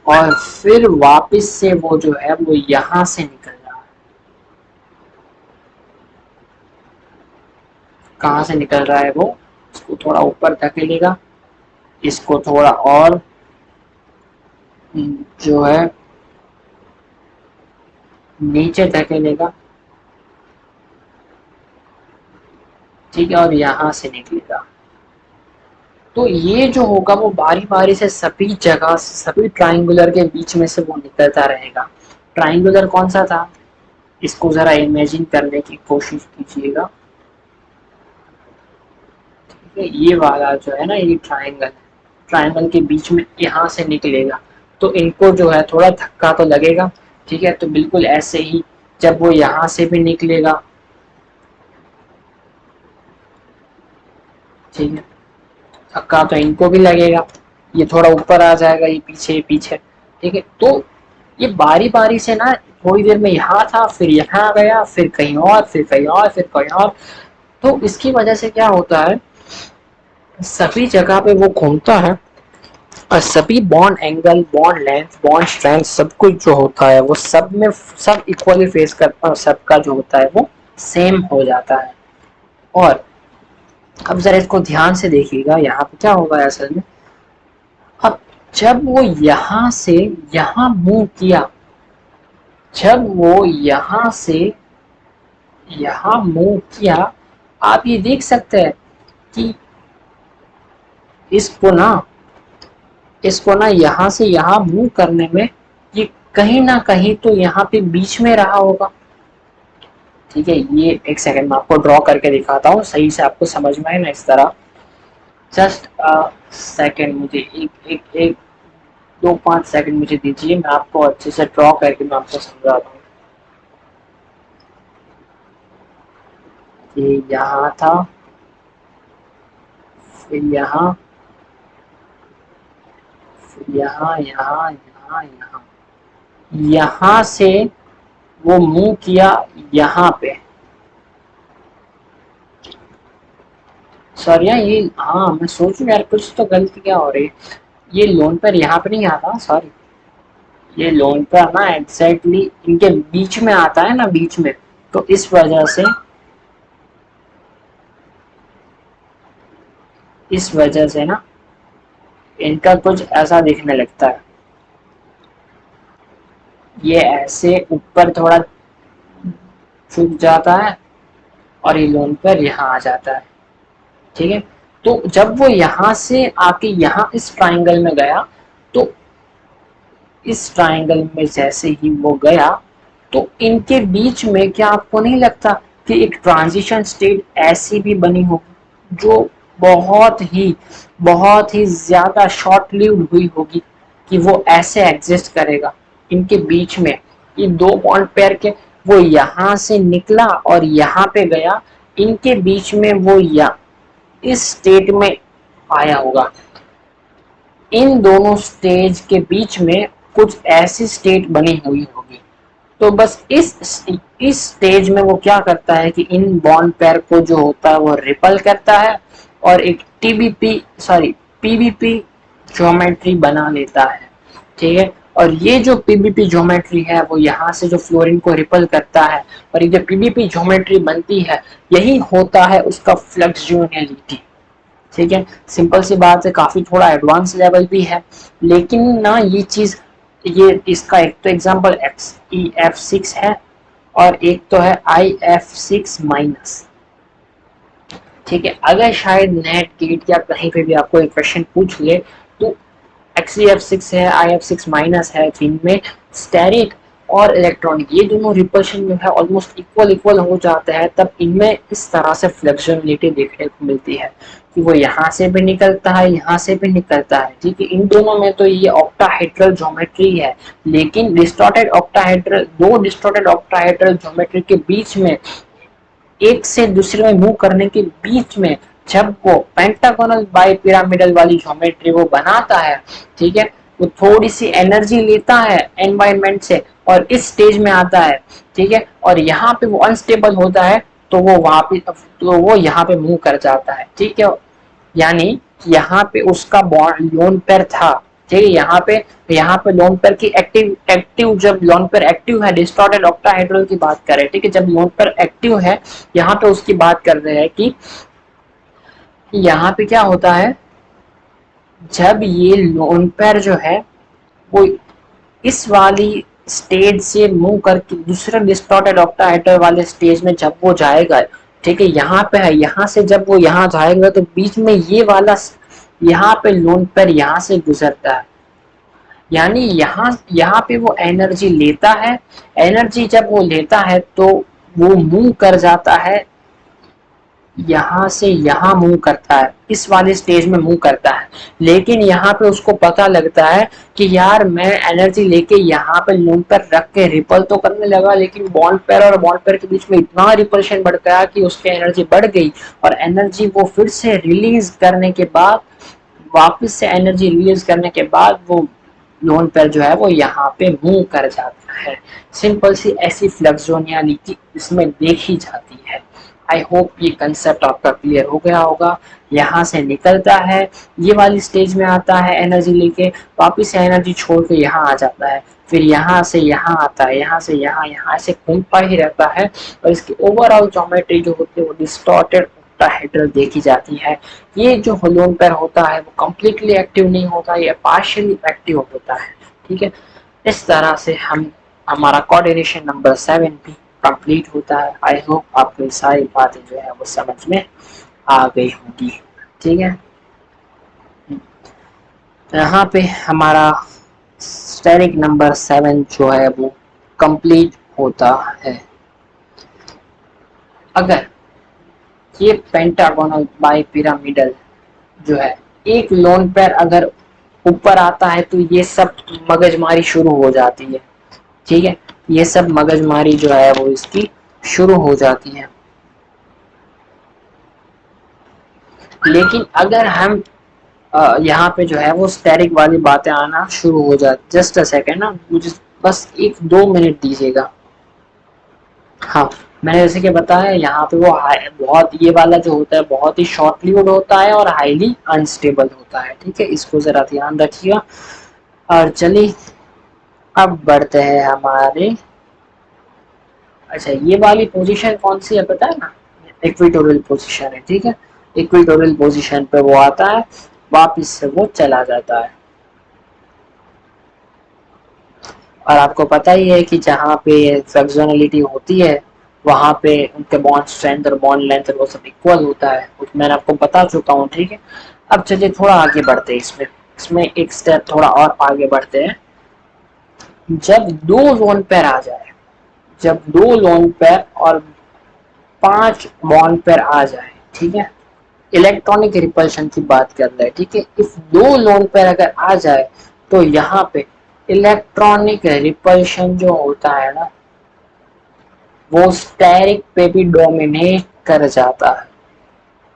और फिर वापस से वो जो है वो यहाँ से निकल रहा है। कहाँ से निकल रहा है वो, इसको थोड़ा ऊपर धकेलेगा, इसको थोड़ा और जो है नीचे धकेलेगा। ठीक है, और यहाँ से निकलेगा। तो ये जो होगा वो बारी बारी से सभी जगह सभी ट्राइंगुलर के बीच में से वो निकलता रहेगा। ट्राइंगुलर कौन सा था, इसको जरा इमेजिन करने की कोशिश कीजिएगा। ठीक है, ये वाला जो है ना, ये ट्राइंगल, ट्राइंगल के बीच में यहाँ से निकलेगा, तो इनको जो है थोड़ा धक्का तो लगेगा। ठीक है, तो बिल्कुल ऐसे ही जब वो यहाँ से भी निकलेगा, ठीक है, धक्का तो इनको भी लगेगा, ये थोड़ा ऊपर आ जाएगा, ये पीछे पीछे। ठीक है, तो ये बारी बारी से ना, थोड़ी देर में यहाँ था, फिर यहाँ गया, फिर कहीं और, फिर कहीं और, फिर कहीं और। तो इसकी वजह से क्या होता है, सभी जगह पे वो घूमता है, और सभी bond angle, bond length, bond strength सब कुछ जो होता है वो सब में सब इक्वली फेस करता है, सबका जो होता है वो सेम हो जाता है। और अब जरा इसको ध्यान से देखिएगा, यहाँ पे क्या होगा असल में, अब जब वो यहाँ से यहाँ मूव किया, जब वो यहाँ से यहाँ मूव किया, आप ये देख सकते हैं कि इसको ना यहाँ से यहाँ मूव करने में ये कहीं ना कहीं तो यहाँ पे बीच में रहा होगा। ठीक है, ये एक सेकंड में आपको ड्रॉ करके दिखाता हूँ, सही से आपको समझ में आए ना इस तरह। जस्ट सेकंड, मुझे एक 2-5 सेकंड मुझे दीजिए, मैं आपको अच्छे से ड्रॉ करके मैं आपको समझाता हूँ। ये यहाँ था, फिर यहाँ, फिर यहाँ, यहाँ, यहाँ, यहाँ, यहाँ से वो मूव किया यहाँ पे। सॉरी ये, हाँ मैं सोचूं यार कुछ तो गलती क्या हो रही है, ये लोन पर यहाँ पे नहीं आता, सॉरी, ये लोन पर ना एग्जैक्टली इनके बीच में आता है ना, बीच में, तो इस वजह से इस वजह से ना इनका कुछ ऐसा दिखने लगता है, ये ऐसे ऊपर थोड़ा झुक जाता है और ये लोन पर यहाँ आ जाता है। ठीक है, तो जब वो यहाँ से आके यहाँ इस ट्राइंगल में गया, तो इस ट्राइंगल में जैसे ही वो गया तो इनके बीच में क्या आपको नहीं लगता कि एक ट्रांजिशन स्टेट ऐसी भी बनी होगी जो बहुत ही ज्यादा शॉर्ट लिव्ड हुई होगी, कि वो ऐसे एग्जिस्ट करेगा इनके बीच में। ये दो बॉन्ड पेयर के, वो यहाँ से निकला और यहाँ पे गया, इनके बीच में वो या इस स्टेट में आया होगा। इन दोनों स्टेज के बीच में कुछ ऐसी स्टेट बनी हुई होगी। तो बस इस स्टेज में वो क्या करता है कि इन बॉन्ड पेयर को जो होता है वो रिपल करता है और एक पीबीपी ज्योमेट्री बना लेता है। ठीक है, और ये जो पीबीपी ज्योमेट्री है वो यहाँ से जो फ्लोरीन को रिपल करता है और ये जो पीबीपी ज्योमेट्री बनती है, यही होता है उसका फ्लक्सजोनियलिटी। ठीक है, सिंपल सी बात है, काफी थोड़ा एडवांस लेवल भी है, लेकिन ना ये चीज, ये इसका एक तो एग्जांपल XeF6 है और एक तो है IF6-। ठीक है, अगर शायद नेट गेट या कहीं पे भी आपको एक क्वेश्चन पूछ ले तो XeF6 है, IF6- है, जिनमें स्टेरिक और इलेक्ट्रॉनिक ये दोनों रिपल्शन जो है ऑलमोस्ट इक्वल हो जाते हैं, तब इनमें इस तरह से फ्लेक्सिबिलिटी देखने को मिलती है कि वो यहाँ से भी निकलता है, यहाँ से भी निकलता है। ठीक है, इन दोनों में तो ये ऑक्टाहेड्रल ज्योमेट्री है, लेकिन दो डिस्टॉर्टेड ऑक्टाहेड्रल ज्योमेट्री के बीच में, एक से दूसरे में मूव करने के बीच में, जब वो पेंटागोनल बाई पिरामिडल वाली ज्योमेट्री वो बनाता है, ठीक है, वो थोड़ी सी एनर्जी लेता है एनवायरनमेंट से और इस स्टेज में आता है। ठीक है, और यहाँ पे वो अनस्टेबल होता है, तो वो वहां पे, तो वो यहाँ पे मूव कर जाता है। ठीक है, यानी यहाँ पे उसका बॉन्ड लोन पेयर था। ठीक है, यहाँ पे लोन पेयर की एक्टिव जब लोन पेयर एक्टिव है, डिस्टॉर्टेड ऑक्टाहेड्रल की बात करें। ठीक है, जब लोन पेयर एक्टिव है, यहाँ पे उसकी बात कर रहे हैं कि यहाँ पे क्या होता है, जब ये लोन पेयर जो है वो इस वाली स्टेज से मूव करके दूसरे डिस्टॉर्टेड ऑक्टाहेड्रल वाले स्टेज में जब वो जाएगा, ठीक है, यहाँ पे है, यहाँ से जब वो यहाँ जाएगा तो बीच में ये वाला, यहाँ पे लोन पेयर यहाँ से गुजरता है, यानी यहाँ पे वो एनर्जी लेता है। एनर्जी जब वो लेता है तो वो मूव कर जाता है, यहाँ से यहाँ मूव करता है, इस वाले स्टेज में मूव करता है, लेकिन यहाँ पे उसको पता लगता है कि यार मैं एनर्जी लेके यहाँ पे लोन पर रख के रिपल तो करने लगा, लेकिन बॉन्ड पेयर और बॉन्ड पेयर के बीच में इतना रिपल्शन बढ़ गया कि उसकी एनर्जी बढ़ गई, और एनर्जी वो फिर से रिलीज करने के बाद, वापस से एनर्जी रिलीज करने के बाद वो लोन पेयर जो है वो यहाँ पे मूव कर जाता है। सिंपल सी ऐसी फ्लेक्सोनियलिटी इसमें देखी जाती है। आई होप ये कंसेप्ट आपका क्लियर हो गया होगा। यहाँ से निकलता है, ये वाली स्टेज में आता है एनर्जी लेके, वापिस से एनर्जी छोड़ के यहाँ आ जाता है, फिर यहाँ से यहाँ आता है, यहाँ से यहाँ, यहाँ से घूमता ही रहता है, और इसकी ओवरऑल ज्योमेट्री जो होती है वो डिस्टॉर्टेड ऑक्टाहेड्रल देखी जाती है। ये जो लोन पेयर होता है वो कम्प्लीटली एक्टिव नहीं होता, ये पार्शियली एक्टिव होता है। ठीक है, इस तरह से हमारा कोऑर्डिनेशन नंबर 7 भी कंप्लीट होता है। आई होप आपको सारी बातें जो है वो समझ में आ गई होंगी। ठीक है, यहाँ पे हमारा स्टेरिक नंबर 7 जो है वो कंप्लीट होता है। अगर ये पेंटागोनल बाई पिरामिडल जो है, एक लोन पेयर अगर ऊपर आता है तो ये सब मगजमारी शुरू हो जाती है। ठीक है, ये सब मगजमारी जो है वो इसकी शुरू हो जाती है। लेकिन अगर हम यहाँ पे जो है वो स्टेरिक वाली बातें आना शुरू हो जाती, जस्ट अ सेकेंड ना, मुझे बस 1-2 मिनट दीजिएगा। हाँ, मैंने जैसे कि बताया, यहाँ पे वो बहुत, ये वाला जो होता है बहुत ही शॉर्ट लिव्ड होता है और हाईली अनस्टेबल होता है। ठीक है, इसको जरा ध्यान रखिएगा। और चलिए अब बढ़ते हैं हमारे, अच्छा ये वाली पोजीशन कौन सी है पता है ना, इक्वेटोरियल पोजीशन है। ठीक है, इक्वेटोरियल पोजीशन पे वो आता है, वापिस से वो चला जाता है। और आपको पता ही है कि जहाँ पे फ्लेक्सोनलिटी होती है वहां पे उनके बॉन्ड स्ट्रेंथ और बॉन्ड लेंथ वो सब इक्वल होता है, मैंने आपको बता चुका हूँ। ठीक है, अब चलिए थोड़ा आगे बढ़ते हैं इसमें इसमें एक स्टेप थोड़ा और आगे बढ़ते हैं। जब दो लोन पेयर आ जाए, जब दो लोन पेयर और 5 बॉन्ड पेयर आ जाए, ठीक है, इलेक्ट्रॉनिक रिपल्शन की बात कर रहे हैं। ठीक है, इस दो लोन पेयर अगर आ जाए तो यहाँ पे इलेक्ट्रॉनिक रिपल्शन जो होता है ना वो स्टेरिक पे भी डोमिनेट कर जाता है।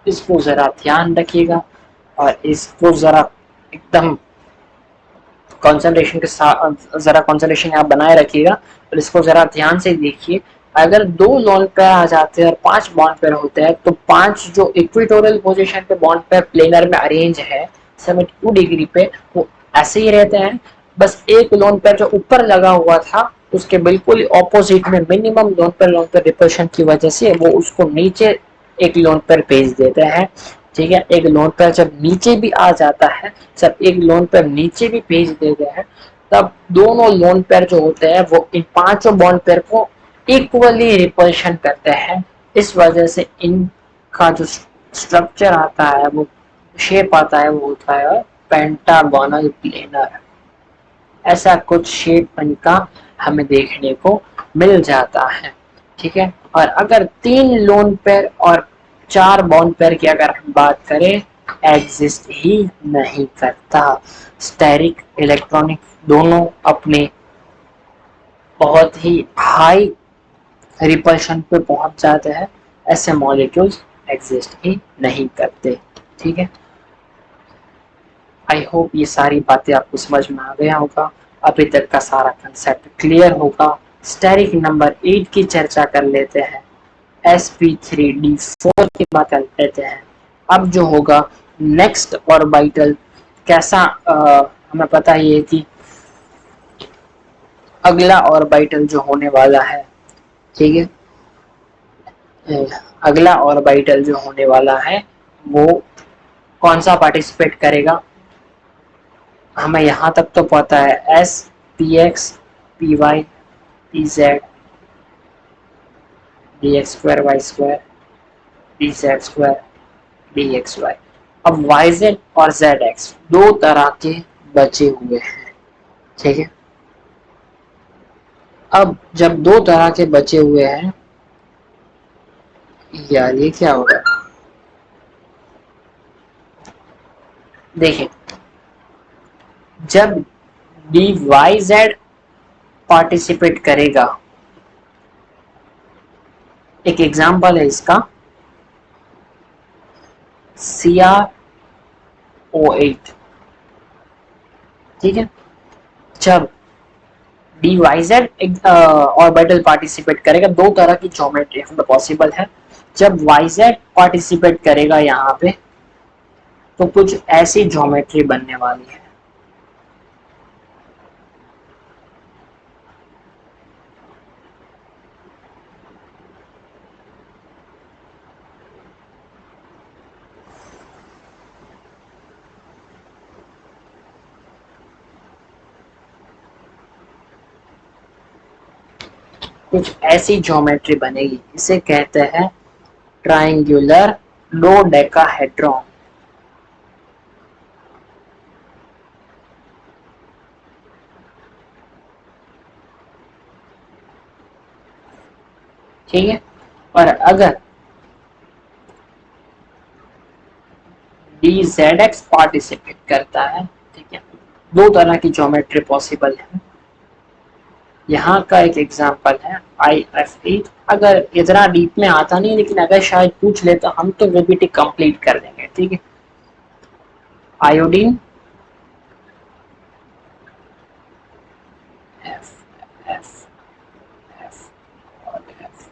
इसको जरा ध्यान रखिएगा और इसको जरा एकदम कंसंट्रेशन के साथ जरा कंसंट्रेशन आप बनाए रखिएगा और इसको जरा ध्यान से देखिए। अगर दो लोन पेयर आ जाते हैं और 5 बॉन्ड पेयर होते हैं तो 5 जो इक्वेटोरियल पोजीशन पे बॉन्ड पेयर प्लेनर में अरेंज है 72 डिग्री पे वो ऐसे ही रहते हैं। बस एक लोन पेयर जो ऊपर लगा हुआ था उसके बिल्कुल ऑपोजिट में मिनिमम लोन पेयर रिपल्शन की वजह से वो उसको नीचे एक लोन पेयर भेज देते हैं। ठीक है, एक लोन पेयर जब नीचे भी आ जाता है, जब एक लोन पेयर नीचे भी भेज देते हैं तब दोनों लोन पेयर जो होते हैं वो इन पांचों बॉन्ड पेयर को इक्वली रिपल्शन करते हैं। इस वजह से इनका जो स्ट्रक्चर आता है वो शेप आता है वो होता है पेंटागोनल प्लेनर। ऐसा कुछ शेप इनका हमें देखने को मिल जाता है। ठीक है, और अगर 3 लोन पेयर और 4 बॉन्ड पेयर की अगर हम बात करें एग्जिस्ट ही नहीं करता। स्टेरिक इलेक्ट्रॉनिक दोनों अपने बहुत ही हाई रिपल्शन पे पहुंच जाते हैं, ऐसे मॉलिक्यूल्स एग्जिस्ट ही नहीं करते। ठीक है, आई होप ये सारी बातें आपको समझ में आ गया होगा, अभी तक का सारा कंसेप्ट क्लियर होगा। स्टेरिक नंबर 8 की चर्चा कर लेते हैं, sp3d4 की बात कर लेते हैं। अब जो होगा नेक्स्ट ऑर्बिटल कैसा, हमें पता ही है कि अगला ऑर्बिटल जो होने वाला है, ठीक है, अगला ऑर्बिटल जो होने वाला है वो कौन सा पार्टिसिपेट करेगा। हमें यहाँ तक तो पता है S P X P Y P Z D X square Y square D Z square D X Y. अब वाई जेड और जेड एक्स दो तरह के बचे हुए हैं। ठीक है, अब जब दो तरह के बचे हुए हैं, यार ये क्या हो रहा है, देखिए जब डी वाई जेड पार्टिसिपेट करेगा, एक एग्जांपल है इसका CrO8। ठीक है, जब D Y Z orbital participate करेगा, दो तरह की ज्योमेट्री पॉसिबल है। जब वाई जेड पार्टिसिपेट करेगा यहाँ पे तो कुछ ऐसी ज्योमेट्री बनने वाली है। कुछ ऐसी ज्योमेट्री बनेगी, इसे कहते हैं ट्राइंगुलर डोडेकाहेड्रॉन। ठीक है, और अगर डी जेड एक्स पार्टिसिपेट करता है, ठीक है, दो तरह की ज्योमेट्री पॉसिबल है। यहाँ का एक एग्जांपल है IF8। अगर इतना डीप में आता नहीं लेकिन अगर शायद पूछ ले तो हम तो वीबीटी कंप्लीट कर देंगे। ठीक है, आयोडीन एफ एफ एफ और एफ।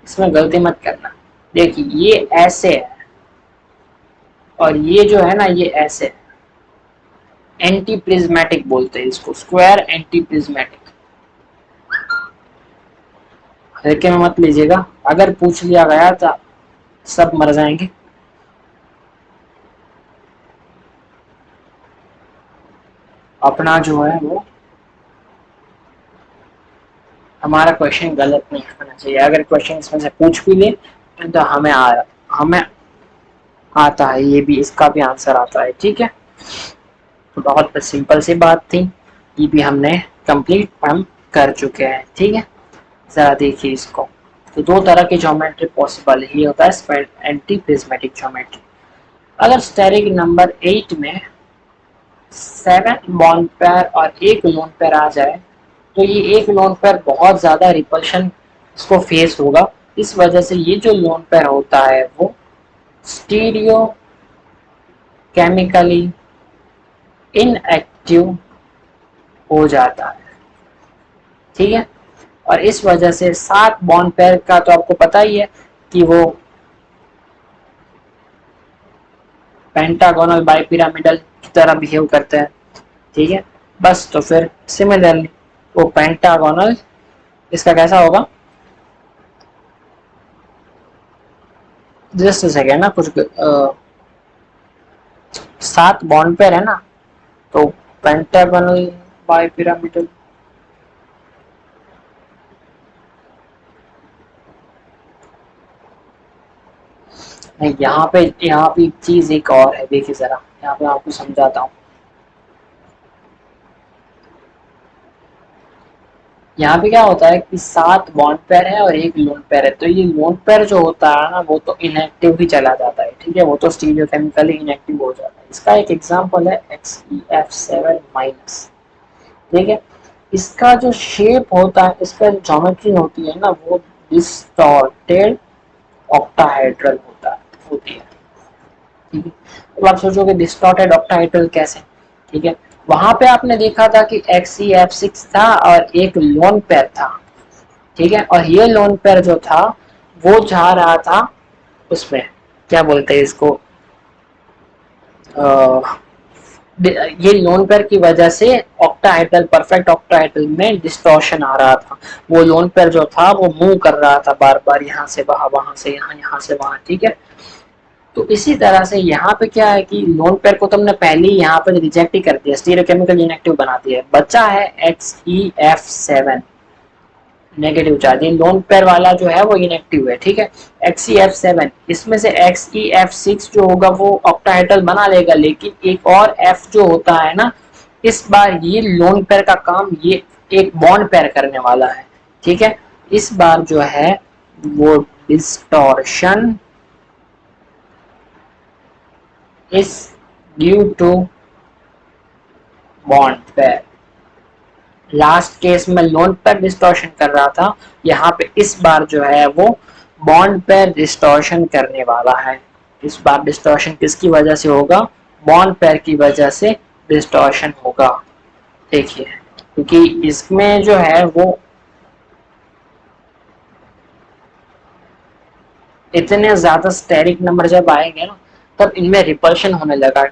इसमें गलती मत करना। देखिए ये ऐसे है और ये जो है ना ये ऐसे है, एंटी प्रिज्मेटिक बोलते हैं इसको, स्क्वायर एंटी प्रिज्मेटिक। हल्के में मत लीजिएगा, अगर पूछ लिया गया तो सब मर जाएंगे। अपना जो है वो, हमारा क्वेश्चन गलत नहीं होना चाहिए। अगर क्वेश्चन इसमें से पूछ भी ले तो हमें आता है, ये भी इसका भी आंसर आता है। ठीक है, तो बहुत सिंपल सी बात थी, ये भी हमने कंप्लीट हम कर चुके हैं। ठीक है, जरा देखिए इसको। तो दो तरह की ज्योमेट्री पॉसिबल है, ये होता है एंटी प्रिज्मेटिक ज्योमेट्री। अगर स्टेरिक नंबर 8 में 7 बॉन्ड पेयर और एक लोन पेयर आ जाए तो ये एक लोन पेयर बहुत ज्यादा रिपल्शन इसको फेस होगा। इस वजह से ये जो लोन पेयर होता है वो स्टीरियो केमिकली इनएक्टिव हो जाता है। ठीक है, और इस वजह से 7 बॉन्ड पेयर का तो आपको पता ही है कि वो पेंटागोनल बाइपिरामिडल की तरह बिहेव करते हैं। ठीक है, बस तो फिर सिमिलरली वो पेंटागोनल इसका कैसा होगा, जस्ट सेकेंड ना, कुछ 7 बॉन्ड पेयर है ना, तो पेंटागोनल बाइपिरामिडल, यहाँ पे एक चीज एक और है, देखिए जरा यहाँ पे आपको समझाता हूँ। यहाँ पे क्या होता है कि 7 बॉन्ड पेयर है और एक लोन पेयर है, तो ये लोन पेयर जो होता है ना वो तो इनएक्टिव ही चला जाता है। ठीक है, वो तो स्टीरियोकेमिकली इनएक्टिव हो जाता है। इसका एक एग्जांपल है XeF7 माइनस। ठीक है, इसका जो शेप होता है, इसका जो ज्योमेट्री होती है ना वो डिस्टॉर्टेड ऑक्टाहेड्रल होती है। ठीक है, तो आप सोचोगे डिस्टॉर्टेड ऑक्टाहेड्रल कैसे। ठीक है, वहां पे आपने देखा था कि XeF6 था और एक लोन पेयर था। ठीक है, और ये लोन पेयर जो था वो जा रहा था उसमें, क्या बोलते हैं इसको, ये लोन पेयर की वजह से ऑक्टाहेड्रल, परफेक्ट ऑक्टाहेड्रल में डिस्टॉर्शन आ रहा था। वो लोन पेयर जो था वो मूव कर रहा था बार बार, यहाँ से वहां, वहां से यहाँ, यहाँ से वहां। ठीक है, तो इसी तरह से यहाँ पे क्या है कि लोन पेयर को तुमने पहले ही यहाँ पे रिजेक्ट ही कर दिया, स्टीरियोकेमिकल इनएक्टिव बना दिया, बचा है XeF7 नेगेटिव चार्ज। ये लोन पेयर वाला जो है वो इनएक्टिव है। ठीक है, XeF7, इसमें से XeF6 जो होगा वो ऑक्टाहेड्रल बना लेगा, लेकिन एक और F जो होता है ना, इस बार ये लोन पेयर का काम ये एक बॉन्ड पेयर करने वाला है। ठीक है, इस बार जो है वो distortion is due to bond pair. Last case में लोन पेयर डिस्टॉर्शन कर रहा था, यहाँ पे इस बार जो है वो बॉन्ड पेयर डिस्टॉर्शन करने वाला है। इस बार डिस्टॉर्शन किसकी वजह से होगा, बॉन्ड पेयर की वजह से डिस्टॉर्शन होगा। देखिए, क्योंकि इसमें जो है वो इतने ज्यादा स्टेरिक नंबर जब आएंगे ना तब इनमें रिपल्शन होने लगा,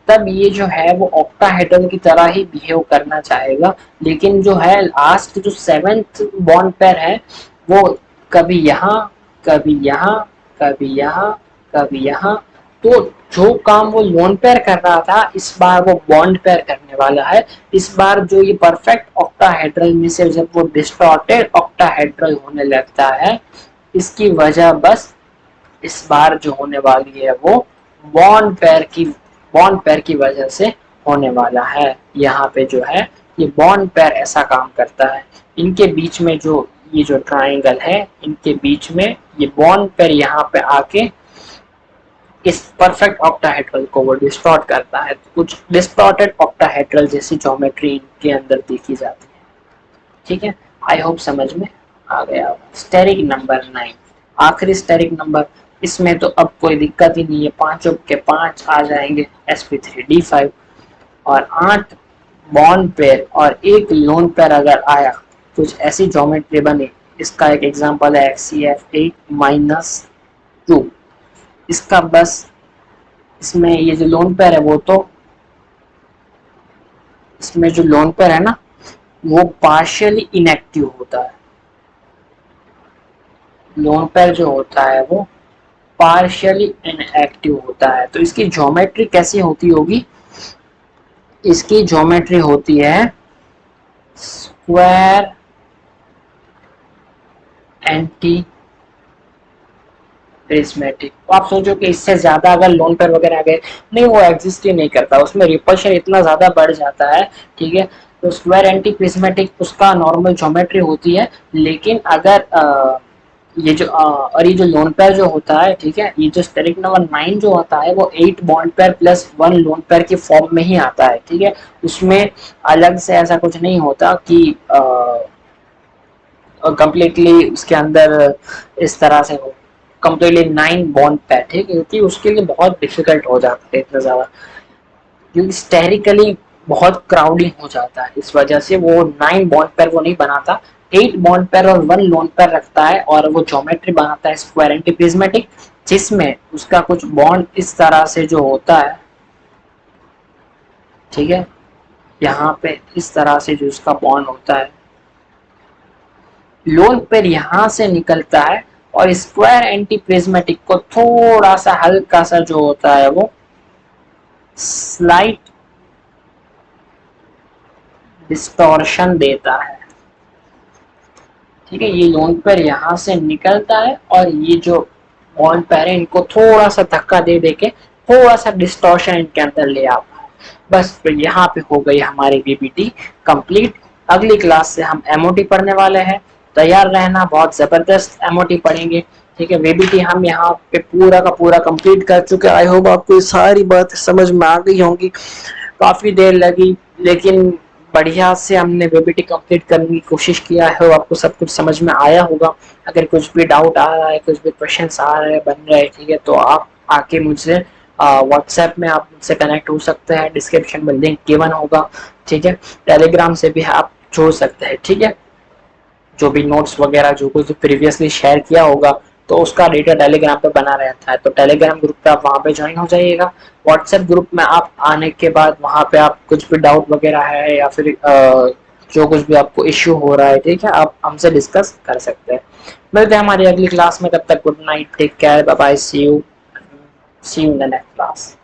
तब ये जो है वो ऑक्टाहेड्रल की तरह ही बिहेव करना चाहेगा। लेकिन जो है लास्ट जो 7th बॉन्ड पेयर है वो कभी यहाँ, कभी यहाँ, कभी यहाँ, कभी यहाँ, तो जो काम वो लोन पेयर कर रहा था इस बार वो बॉन्ड पेयर करने वाला है। इस बार जो ये परफेक्ट ऑक्टाहेड्रल में से जब वो डिस्टॉर्टेड ऑक्टाहेड्रल होने लगता है, इसकी वजह बस इस बार जो होने वाली है वो बॉन्ड पेयर की वजह से होने वाला है। यहाँ पे जो है ये बॉन्ड पेयर ऐसा काम करता है, इनके बीच में जो ये जो ट्राइंगल है इनके बीच में ये बॉन्ड पेयर यहाँ पे आके इस परफेक्ट ऑक्टाहेड्रल को वो डिस्टॉर्ट करता है। कुछ डिस्टॉर्टेड ऑक्टाहेड्रल जैसी ज्योमेट्री इनके अंदर देखी जाती है। ठीक है, आई होप समझ में आ गया। स्टेरिक नंबर 9, आखिरी स्टेरिक नंबर, इसमें तो अब कोई दिक्कत ही नहीं है, पांचों के 5 आ जाएंगे sp3d5, और 8 बॉन्ड पेयर और एक लोन पेयर अगर आया, कुछ ऐसी ज्योमेट्री बनी इसका एक एग्जांपल है HCF8-2। इसका बस इसमें ये जो लोन पेयर है वो तो इसमें जो लोन पेयर है ना वो पार्शियली इनएक्टिव होता है। लोन पेयर जो होता है वो पार्शियली इनएक्टिव होता है। तो इसकी ज्योमेट्री कैसी होती होगी? इसकी ज्योमेट्री होती है स्क्वायर एंटी प्रिज्मेटिक। तो आप सोचो कि इससे ज्यादा अगर लोन पेयर वगैरह आ गए, नहीं वो एग्जिस्ट ही नहीं करता, उसमें रिपल्शन इतना ज्यादा बढ़ जाता है। ठीक है, तो स्क्वायर एंटी प्रिज्मेटिक उसका नॉर्मल ज्योमेट्री होती है। लेकिन अगर और ये जो लोन पेयर जो होता है, ठीक है, ये जो स्टेरिक नंबर 9 जो होता है वो 8 bond pair plus 1 lone pair की फॉर्म में ही आता है। ठीक है, उसमें अलग से ऐसा कुछ नहीं होता कि कंप्लीटली उसके अंदर इस तरह से हो कंप्लीटली 9 बॉन्ड पेयर। ठीक है, क्योंकि उसके लिए बहुत डिफिकल्ट हो जाता है इतना ज्यादा, क्योंकि स्टेरिकली बहुत क्राउडिंग हो जाता है। इस वजह से वो 9 बॉन्ड पेयर वो नहीं बनाता, 8 बॉन्ड पेयर और 1 लोन पेयर रखता है और वो ज्योमेट्री बनाता है स्क्वायर एंटी प्रिज्मेटिक, जिसमें उसका कुछ बॉन्ड इस तरह से जो होता है। ठीक है, यहाँ पे इस तरह से जो उसका बॉन्ड होता है, लोन पेयर यहां से निकलता है और स्क्वायर एंटी प्रिज्मेटिक को थोड़ा सा हल्का सा जो होता है वो स्लाइट डिस्टॉर्शन देता है। ठीक है, ये लोन पेयर यहाँ से निकलता है और ये जो बॉन्ड पेयर है इनको थोड़ा सा धक्का दे दे के थोड़ा सा डिस्टॉर्शन इनके अंदर ले आता है। बस तो यहाँ पे हो गई हमारी बीबीटी कंप्लीट। अगली क्लास से हम एमओटी पढ़ने वाले हैं, तैयार रहना, बहुत जबरदस्त एमओटी पढ़ेंगे। ठीक है, बीबीटी हम यहाँ पे पूरा का पूरा कंप्लीट कर चुके। आई होप आपको ये सारी बात समझ में आ गई होंगी, काफी देर लगी लेकिन बढ़िया से हमने बीबीटी कंप्लीट करने की कोशिश किया है। आपको सब कुछ समझ में आया होगा। अगर कुछ भी डाउट आ रहा है, कुछ भी क्वेश्चन आ रहे हैं, बन रहे हैं, ठीक है, तो आप आके मुझसे व्हाट्सएप में आप मुझसे कनेक्ट हो सकते हैं। डिस्क्रिप्शन में लिंक गिवन होगा। ठीक है, टेलीग्राम से भी आप जोड़ सकते हैं। ठीक है, जो भी नोट्स वगैरह जो कुछ प्रीवियसली शेयर किया होगा तो उसका डेटा टेलीग्राम पे बना रहता है, तो टेलीग्राम ग्रुप पे आप वहाँ पे ज्वाइन हो जाइएगा। व्हाट्सएप ग्रुप में आप आने के बाद वहाँ पे आप कुछ भी डाउट वगैरह है या फिर जो कुछ भी आपको इश्यू हो रहा है, ठीक है, आप हमसे डिस्कस कर सकते हैं। मिलते हैं हमारी अगली क्लास में, तब तक good night, take care, bye bye, see you in the next class.